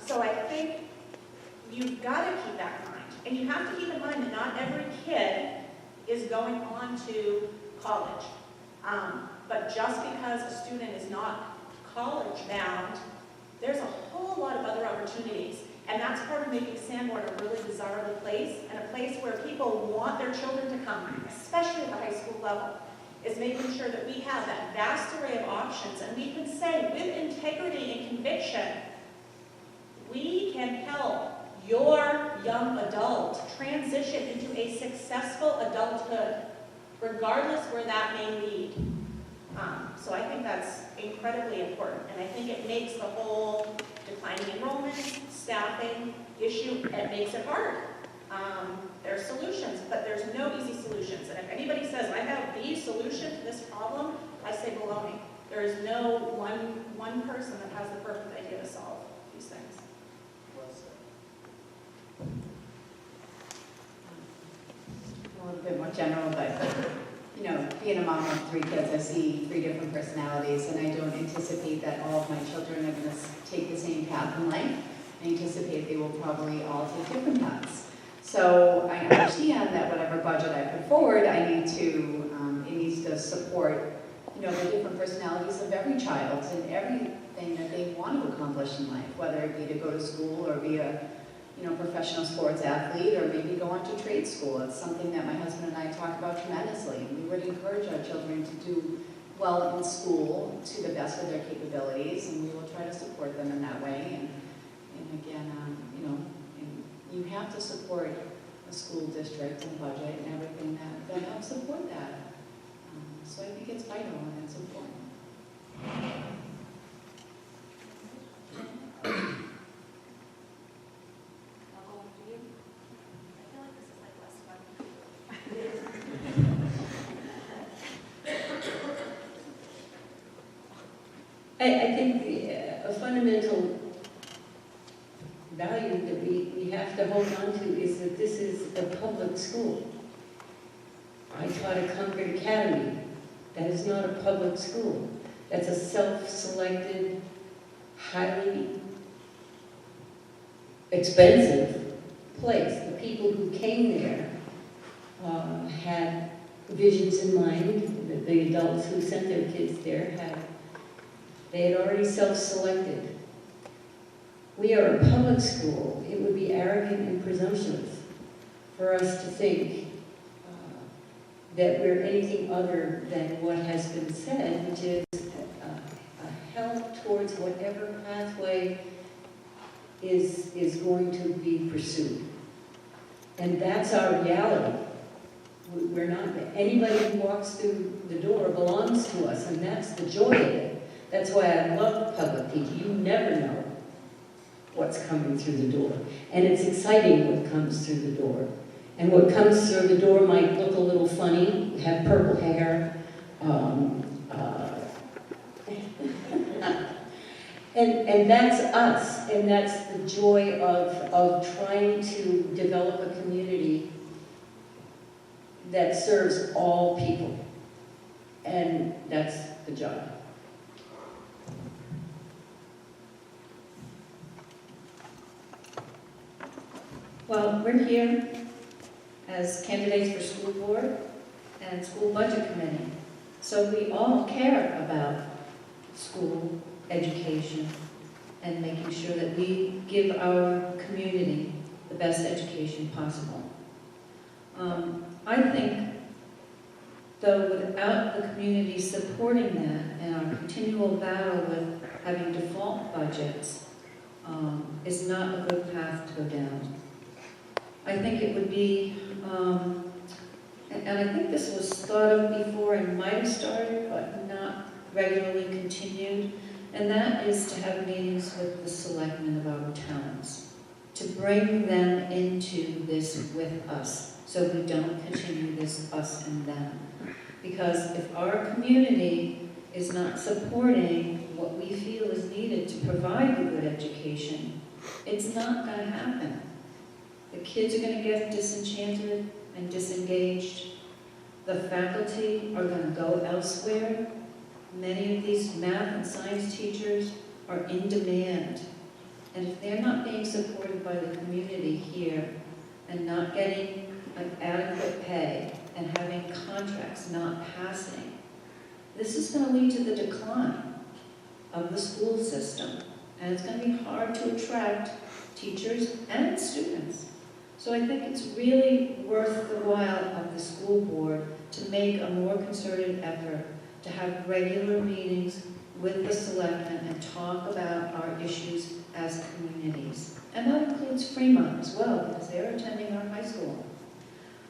So I think you've got to keep that in mind. And you have to keep in mind that not every kid is going on to college. But just because a student is not college bound, there's a whole lot of other opportunities. And that's part of making Sanborn a really desirable place, and a place where people want their children to come, especially at the high school level, is making sure that we have that vast array of options, and we can say with integrity and conviction, we can help your young adult transition into a successful adulthood, regardless where that may lead. So I think that's incredibly important, and I think it makes the whole declining enrollment, staffing issue, it makes it hard. There's solutions, but there's no easy solutions. And if anybody says, I have the solution to this problem, I say baloney. There is no one person that has the perfect idea to solve these things. A little bit more general, but, you know, being a mom of 3 kids, I see 3 different personalities, and I don't anticipate that all of my children are going to take the same path in life. I anticipate they will probably all take different paths. So I understand that whatever budget I put forward, it needs to support, you know, the different personalities of every child and everything that they want to accomplish in life, whether it be to go to school or be a, you know, professional sports athlete, or maybe go on to trade school. It's something that my husband and I talk about tremendously. We would encourage our children to do well in school to the best of their capabilities, and we will try to support them in that way. And again, you know, you have to support a school district and budget and everything that helps support that. So I think it's vital and it's important. I think a fundamental value that we have to hold on to is that this is a public school. I taught at Concord Academy. That is not a public school. That's a self-selected, highly expensive place. The people who came there had visions in mind that the adults who sent their kids there they had already self-selected. We are a public school. It would be arrogant and presumptuous for us to think that we're anything other than what has been said, which is a help towards whatever pathway is going to be pursued. And that's our reality. We're not, anybody who walks through the door belongs to us, and that's the joy of it. That's why I love public teaching. You never know what's coming through the door. And it's exciting what comes through the door. And what comes through the door might look a little funny, have purple hair, and that's us, and that's the joy of trying to develop a community that serves all people. And that's the job. Well, we're here as candidates for school board and school budget committee. So we all care about school education and making sure that we give our community the best education possible. I think, though, without the community supporting that and our continual battle with having default budgets is not a good path to go down. I think it would be, and I think this was thought of before and might have started, but not regularly continued, and that is to have meetings with the selectmen of our towns, to bring them into this with us, so we don't continue this us and them. Because if our community is not supporting what we feel is needed to provide a good education, it's not going to happen. The kids are going to get disenchanted and disengaged. The faculty are going to go elsewhere. Many of these math and science teachers are in demand. And if they're not being supported by the community here and not getting an adequate pay and having contracts not passing, this is going to lead to the decline of the school system. And it's going to be hard to attract teachers and students. So I think it's really worth the while of the school board to make a more concerted effort to have regular meetings with the selectmen and talk about our issues as communities. And that includes Fremont as well, because they're attending our high school.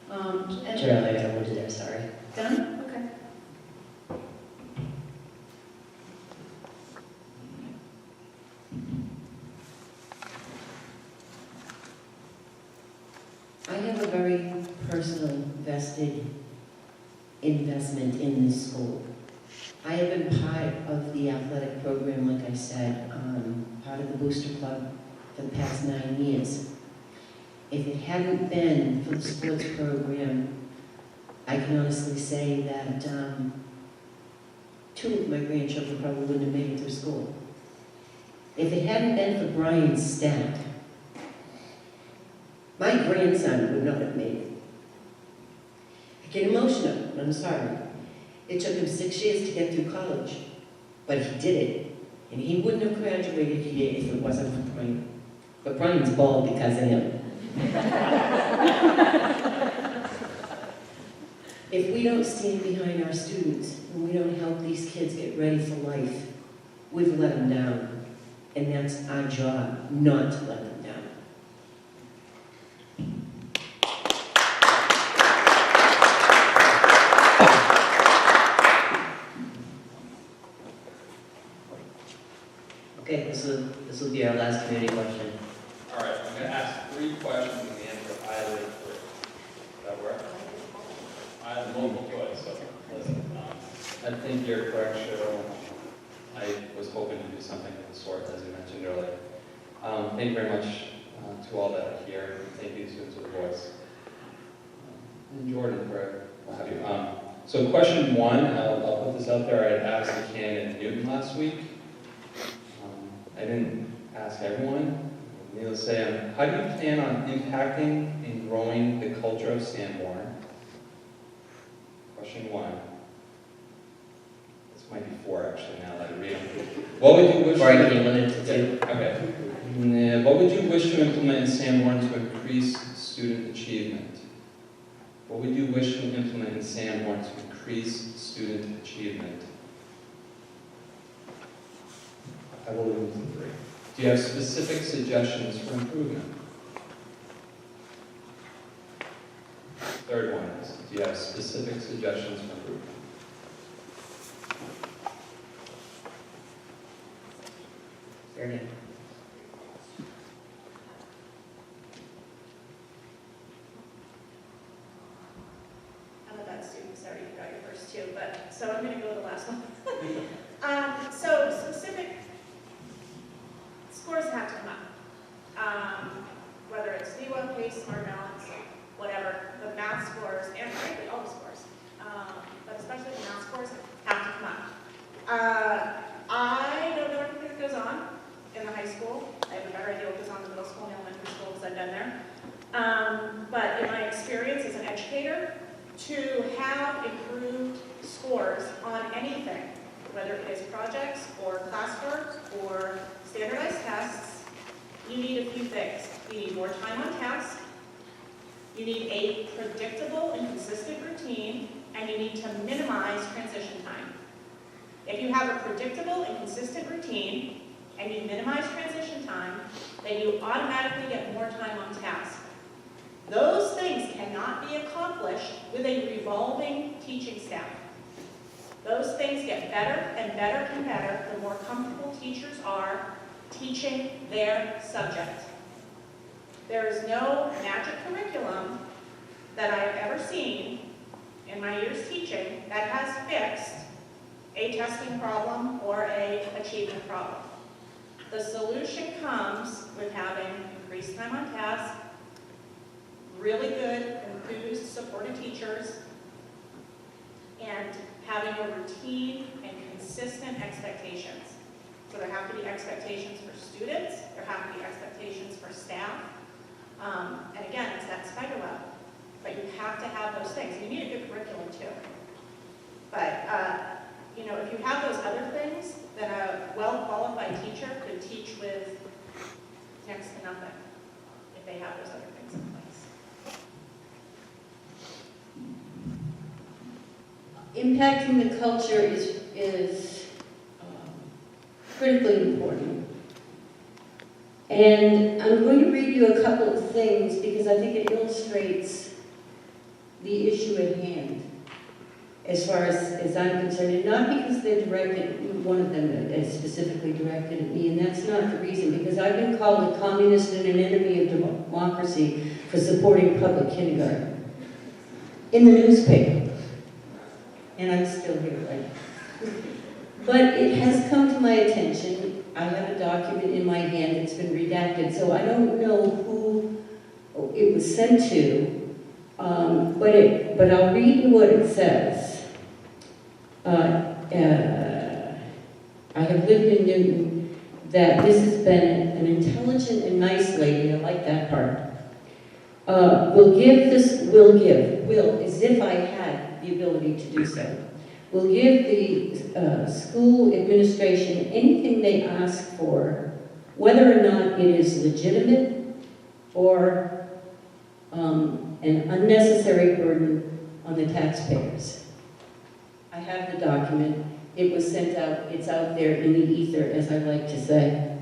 Gerald, I got a word there, sorry. Done? Okay. I have a very personal vested investment in this school. I have been part of the athletic program, like I said, part of the Booster Club for the past 9 years. If it hadn't been for the sports program, I can honestly say that 2 of my grandchildren probably wouldn't have made it through school. If it hadn't been for Brian's staff, my grandson would not have made it. I get emotional, but I'm sorry. It took him 6 years to get through college, but he did it. And he wouldn't have graduated here if it wasn't for Brian. But Brian's bald because of him. If we don't stand behind our students and we don't help these kids get ready for life, we've let them down. And that's our job, not to let them down. Okay, this will be our last community question. All right, I'm going to ask 3 questions and answer either 3. Does that work? I have multiple choice, so listen. I think you're correct, Cheryl. I was hoping to do something of the sort, as you mentioned earlier. Thank you very much to all that are here. Thank you to students with voice. And Jordan, for what have you. So question 1, I'll put this out there. I asked the candidate Newton last week. I didn't ask everyone. Needless to say, how do you plan on impacting and growing the culture of Sanborn? Question 1. might be 4 actually now that I read them. What would you wish? Or I can limit it to 2. Okay. What would you wish to implement in Sanborn to increase student achievement? What would you wish to implement in Sanborn to increase student achievement? I will limit to 3. Do you have specific suggestions for improvement? Third one is, do you have specific suggestions for improvement? Fair enough. I'm a bad student, sorry, you got your first 2, but, so I'm gonna go with the last one. So specific scores have to come up. Whether it's DWA, PACE, Smart Balance, whatever, the math scores, and frankly, all the scores, but especially the math scores have to come up. I don't know everything that goes on in the high school. I have a better idea what goes on in the middle school and elementary school because I've been there. But in my experience as an educator, to have improved scores on anything, whether it is projects or classwork or standardized tests, you need a few things. You need more time on task, you need a predictable and consistent routine, and you need to minimize transition time. If you have a predictable and consistent routine, and you minimize transition time, then you automatically get more time on task. Those things cannot be accomplished with a revolving teaching staff. Those things get better and better and better the more comfortable teachers are teaching their subject. There is no magic curriculum that I have ever seen in my years teaching that has fixed a testing problem or a achievement problem. The solution comes with having increased time on task, really good, enthused, supported teachers, and having a routine and consistent expectations. So there have to be expectations for students, there have to be expectations for staff, and again, it's that spider web. But you have to have those things. You need a good curriculum too. But you know, if you have those other things, then a well-qualified teacher could teach with next to nothing if they have those other things in place. Impacting the culture is critically important. And I'm going to read you a couple of things because I think it illustrates the issue at hand as far as I'm concerned, and not because they're directed, one of them is specifically directed at me, and that's not the reason, because I've been called a communist and an enemy of democracy for supporting public kindergarten in the newspaper. And I'm still here, right? But it has come to my attention. I have a document in my hand that's been redacted, so I don't know who it was sent to, but I'll read you what it says. I have lived in Newton, that this has been an intelligent and nice lady, I like that part. Will, as if I had the ability to do so, will give the school administration anything they ask for, whether or not it is legitimate or an unnecessary burden on the taxpayers. I have the document. It was sent out. It's out there in the ether, as I like to say.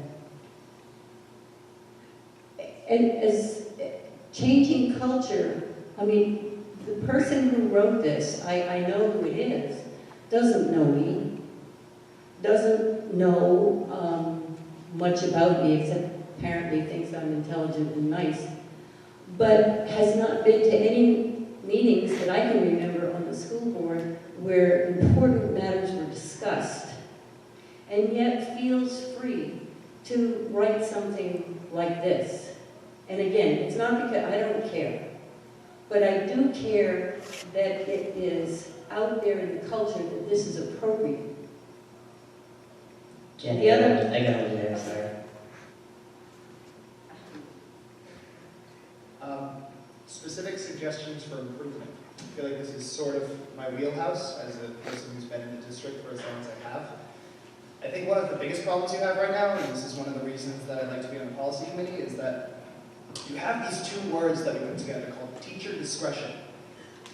And as changing culture, I mean, the person who wrote this, I know who it is, doesn't know me, doesn't know much about me, except apparently thinks I'm intelligent and nice, but has not been to any meetings that I can remember on the school board where important matters were discussed, and yet feels free to write something like this. And again, it's not because I don't care, but I do care that it is out there in the culture that this is appropriate. Jenny, I got one there, sorry. Specific suggestions for improvement. I feel like this is sort of my wheelhouse as a person who's been in the district for as long as I have. I think one of the biggest problems you have right now, and this is one of the reasons that I'd like to be on the policy committee, is that you have these two words that we put together called teacher discretion.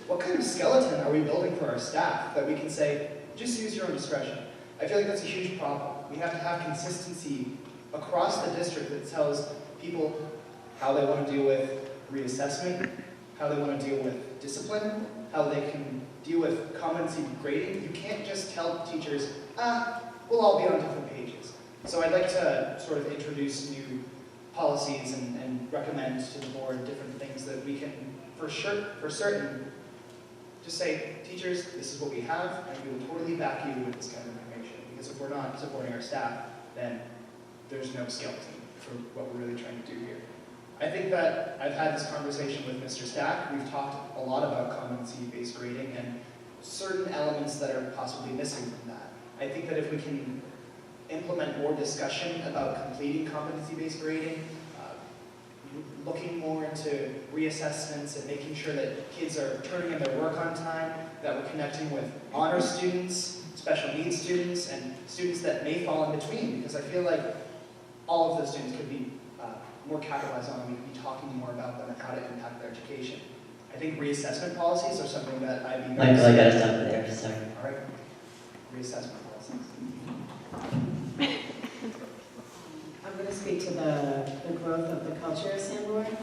What kind of skeleton are we building for our staff that we can say, just use your own discretion? I feel like that's a huge problem. We have to have consistency across the district that tells people how they want to deal with reassessment, how they want to deal with discipline, how they can deal with competency grading. You can't just tell teachers, we'll all be on different pages. So I'd like to sort of introduce new policies and recommend to the board different things that we can, for certain, just say, teachers, this is what we have, and we will totally back you with this kind of information. Because if we're not supporting our staff, then there's no skeleton for what we're really trying to do here. I think that I've had this conversation with Mr. Stack. We've talked a lot about competency-based grading and certain elements that are possibly missing from that. I think that if we can implement more discussion about completing competency-based grading, looking more into reassessments and making sure that kids are turning in their work on time, that we're connecting with honor students, special needs students, and students that may fall in between, because I feel like all of those students could be more capitalized on, and we could be talking more about them and how to impact their education. I think reassessment policies are something that I'd be very... Michael, I gotta stop it there, sorry. All right. Reassessment policies. I'm going to speak to the growth of the culture of Sanborn.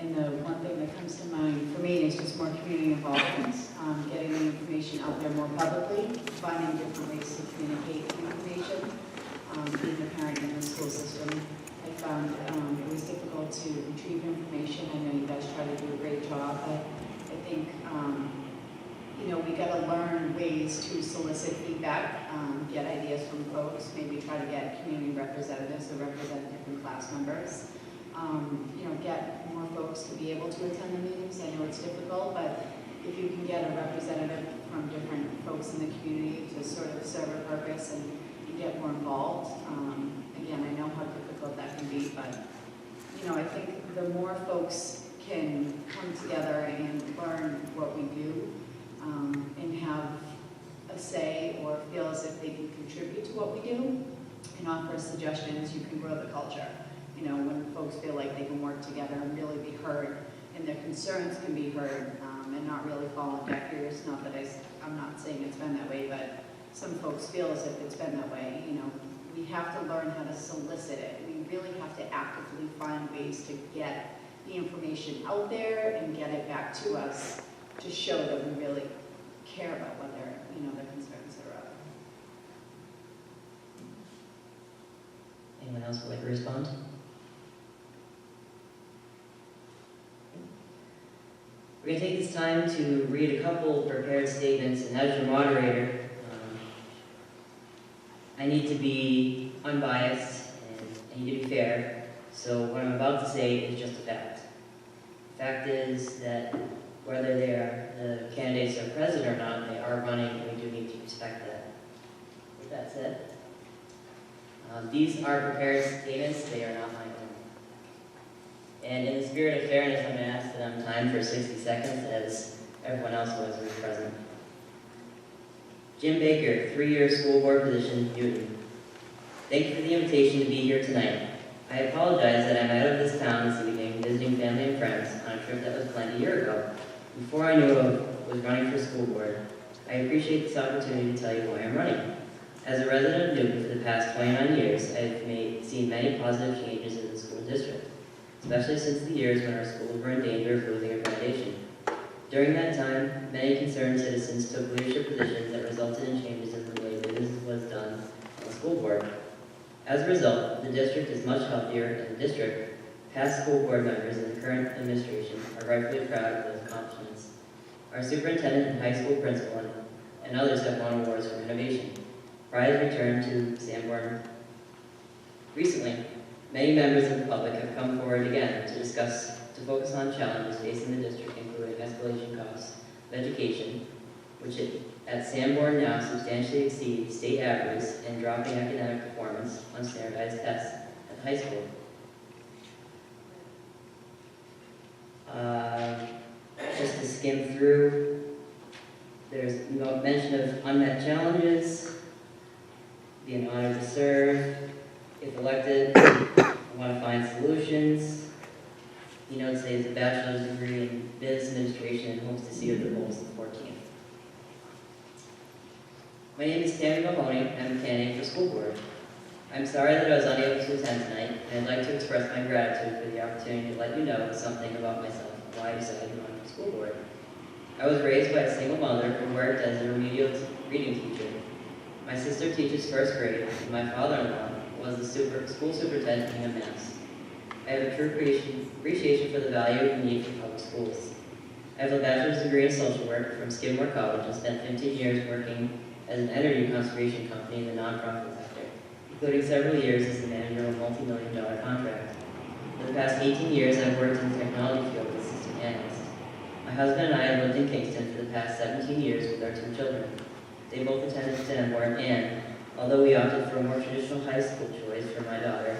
And the one thing that comes to mind for me is just more community involvement, getting the information out there more publicly, finding different ways to communicate the information, being a parent in the school system. I found it was difficult to retrieve information. I know you guys try to do a great job, but I think we got to learn ways to solicit feedback, get ideas from folks, maybe try to get community representatives to represent different class members. Get more folks to be able to attend the meetings. I know it's difficult, but if you can get a representative from different folks in the community to sort of serve a purpose and get more involved. Again, I know how difficult that can be, but I think the more folks can come together and learn what we do, and have a say or feel as if they can contribute to what we do and offer suggestions, you can grow the culture. When folks feel like they can work together and really be heard, and their concerns can be heard, and not really fall on deaf ears. Not that I'm not saying it's been that way, but some folks feel as if it's been that way. We have to learn how to solicit it. We really have to actively find ways to get the information out there and get it back to us to show that we really care about what their concerns are of. Anyone else would like to respond? We're going to take this time to read a couple prepared statements, and as your moderator, I need to be unbiased and I need to be fair, so what I'm about to say is just a fact. The fact is that whether the candidates are present or not, they are running, and we do need to respect that. With that said, these are prepared statements, they are not my own. And in the spirit of fairness, I'm going to ask that I'm timed for 60 seconds, as everyone else was who was present. Jim Baker, 3-year school board position, Newton. Thank you for the invitation to be here tonight. I apologize that I'm out of this town this evening, visiting family and friends on a trip that was planned a year ago, before I knew I was running for school board. I appreciate this opportunity to tell you why I'm running. As a resident of Newton for the past 29 years, I've seen many positive changes in the school district, especially since the years when our schools were in danger of losing accreditation. During that time, many concerned citizens took leadership positions that resulted in changes in the way business was done on the school board. As a result, the district is much healthier, and the district, past school board members, and the current administration are rightfully proud of those accomplishments. Our superintendent and high school principal and others have won awards for innovation. Pride returned to Sanborn. Recently, many members of the public have come forward again to focus on challenges facing the district, including escalation costs of education, which at Sanborn now substantially exceed state averages, and dropping academic performance on standardized tests at high school. Just to skim There's mention of unmet challenges, be an honor to serve. If elected, I want to find solutions. He notes he has a bachelor's degree in business administration and hopes to see you at the polls on the 14th. My name is Tammy Mahoney. I'm a candidate for school board. I'm sorry that I was unable to attend tonight, and I'd like to express my gratitude for the opportunity to let you know something about myself and why I decided to run for school board. I was raised by a single mother who worked as a remedial reading teacher. My sister teaches first grade, and my father-in-law was the school superintendent in Mass. I have a true appreciation for the value and need for public schools. I have a bachelor's degree in social work from Skidmore College and spent 15 years working as an energy conservation company in the nonprofit sector, including several years as the manager of a multi-million-dollar contract. For the past 18 years, I've worked in the technology field as assistant analyst. My husband and I have lived in Kingston for the past 17 years with our 2 children. They both attended Sanborn, and although we opted for a more traditional high school choice for my daughter,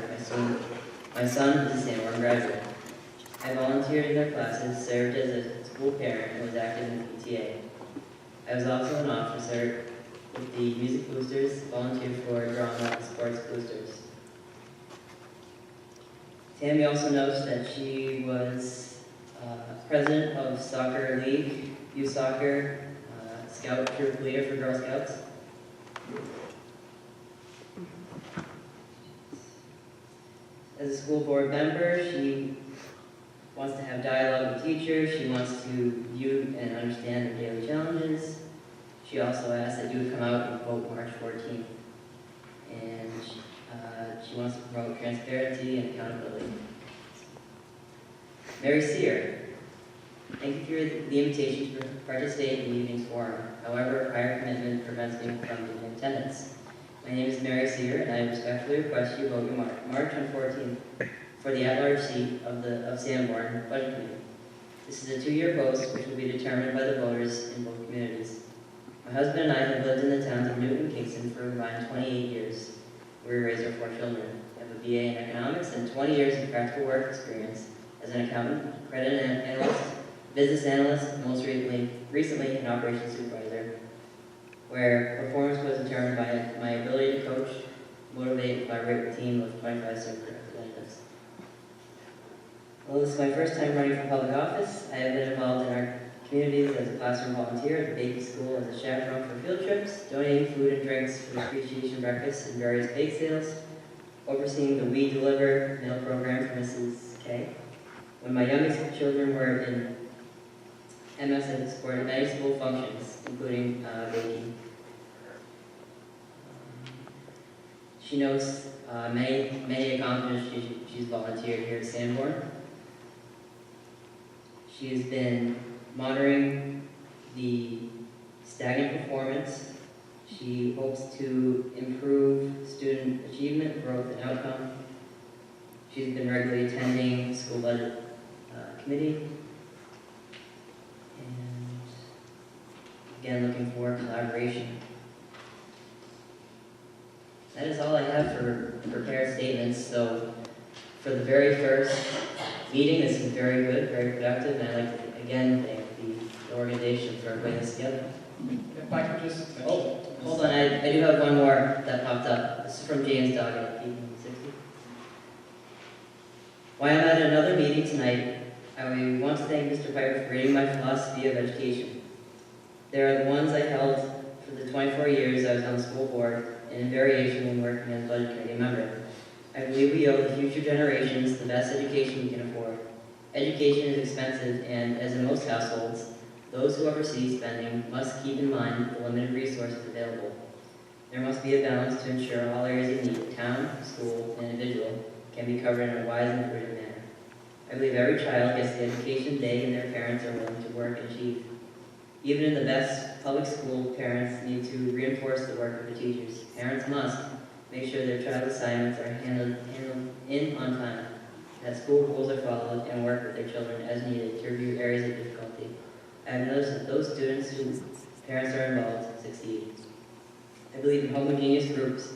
my son is a Sanborn graduate. I volunteered in their classes, served as a school parent, and was active in the PTA. I was also an officer with the Music Boosters, volunteered for drama and sports boosters. Tammy also notes that she was president of Soccer League, youth soccer, scout troop leader for Girl Scouts. As a school board member, she wants to have dialogue with teachers. She wants to view and understand their daily challenges. She also asks that you would come out and vote March 14th. And she wants to promote transparency and accountability. Mary Sear, thank you for the invitation to participate in the evening's forum. However, a prior commitment prevents me from giving attendance. My name is Mary Sear, and I respectfully request you vote your March on 14th for the at-large seat of Sanborn Budget Committee. This is a 2-year post, which will be determined by the voters in both communities. My husband and I have lived in the towns of Newton and Kingston for around 28 years. We raised our 4 children. I have a BA in economics and 20 years of practical work experience as an accountant, credit analyst, business analyst, and most recently an operations supervisor, where performance was determined by my ability to coach, motivate, and collaborate with a team of 25 super representatives. Well, this is my first time running for public office. I have been involved in our communities as a classroom volunteer at the baby school, as a chaperone for field trips, donating food and drinks for the appreciation breakfast and various bake sales, overseeing the We Deliver meal program for Mrs. K. When my youngest children were in MS, I supported many school functions, including baking. She knows many accomplishments she's volunteered here at Sanborn. She has been monitoring the stagnant performance. She hopes to improve student achievement, growth, and outcome. She's been regularly attending school budget committee. And again, looking for collaboration. That is all I have for prepared statements. So for the very first meeting, this is very good, very productive, and I'd like to again thank the organization for putting this together. If I could just... Oh, hold on, I do have one more that popped up. This is from James Doggett at P60. While I'm at another meeting tonight, I want to thank Mr. Piper for reading my philosophy of education. There are the ones I held for the 24 years I was on the school board, and in variation when working as a budget committee member. I believe we owe the future generations the best education we can afford. Education is expensive, and as in most households, those who oversee spending must keep in mind the limited resources available. There must be a balance to ensure all areas of need, town, school, and individual, can be covered in a wise and prudent manner. I believe every child gets the education they and their parents are willing to work and achieve. Even in the best public school, parents need to reinforce the work of the teachers. Parents must make sure their child's assignments are handled in on time, that school rules are followed, and work with their children as needed to review areas of difficulty. I have noticed that those students whose parents are involved succeed. I believe in homogeneous groups,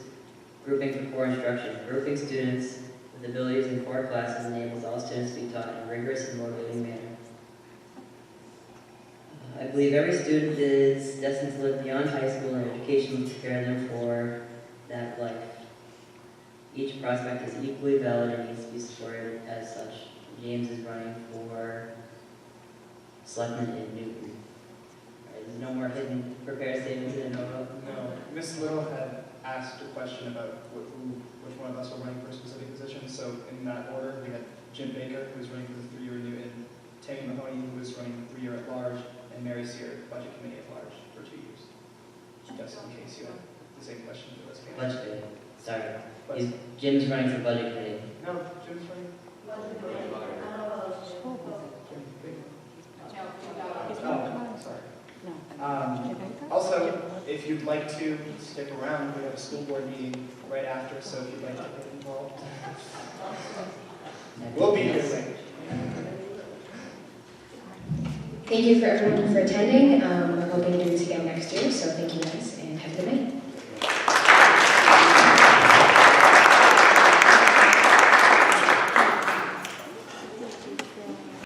grouping for core instruction. Grouping students with abilities in core classes enables all students to be taught in a rigorous and motivating manner. I I believe every student is destined to live beyond high school, and education will prepare them for that life. Each prospect is equally valid and needs to be supported as such. James is running for selectman in Newton. All right, there's no more hidden prepared statements in the notebook. No, Ms. Little had asked a question about which one of us were running for a specific position. So in that order, we had Jim Baker, who was running for the 3-year Newton, Tammy Mahoney, who was running the 3-year at large, and Mary Sear, Budget Committee at large for 2 years. Just in case you had the same question for this man. Budget committee. Sorry. But- Jim's running for budget committee. No, Jim's running. Oh, sorry. Also, if you'd like to stick around, we have a school board meeting right after, so if you'd like to get involved, we'll be here later. Thank you for everyone for attending. We're hoping to do this again next year, so thank you guys and have a good night.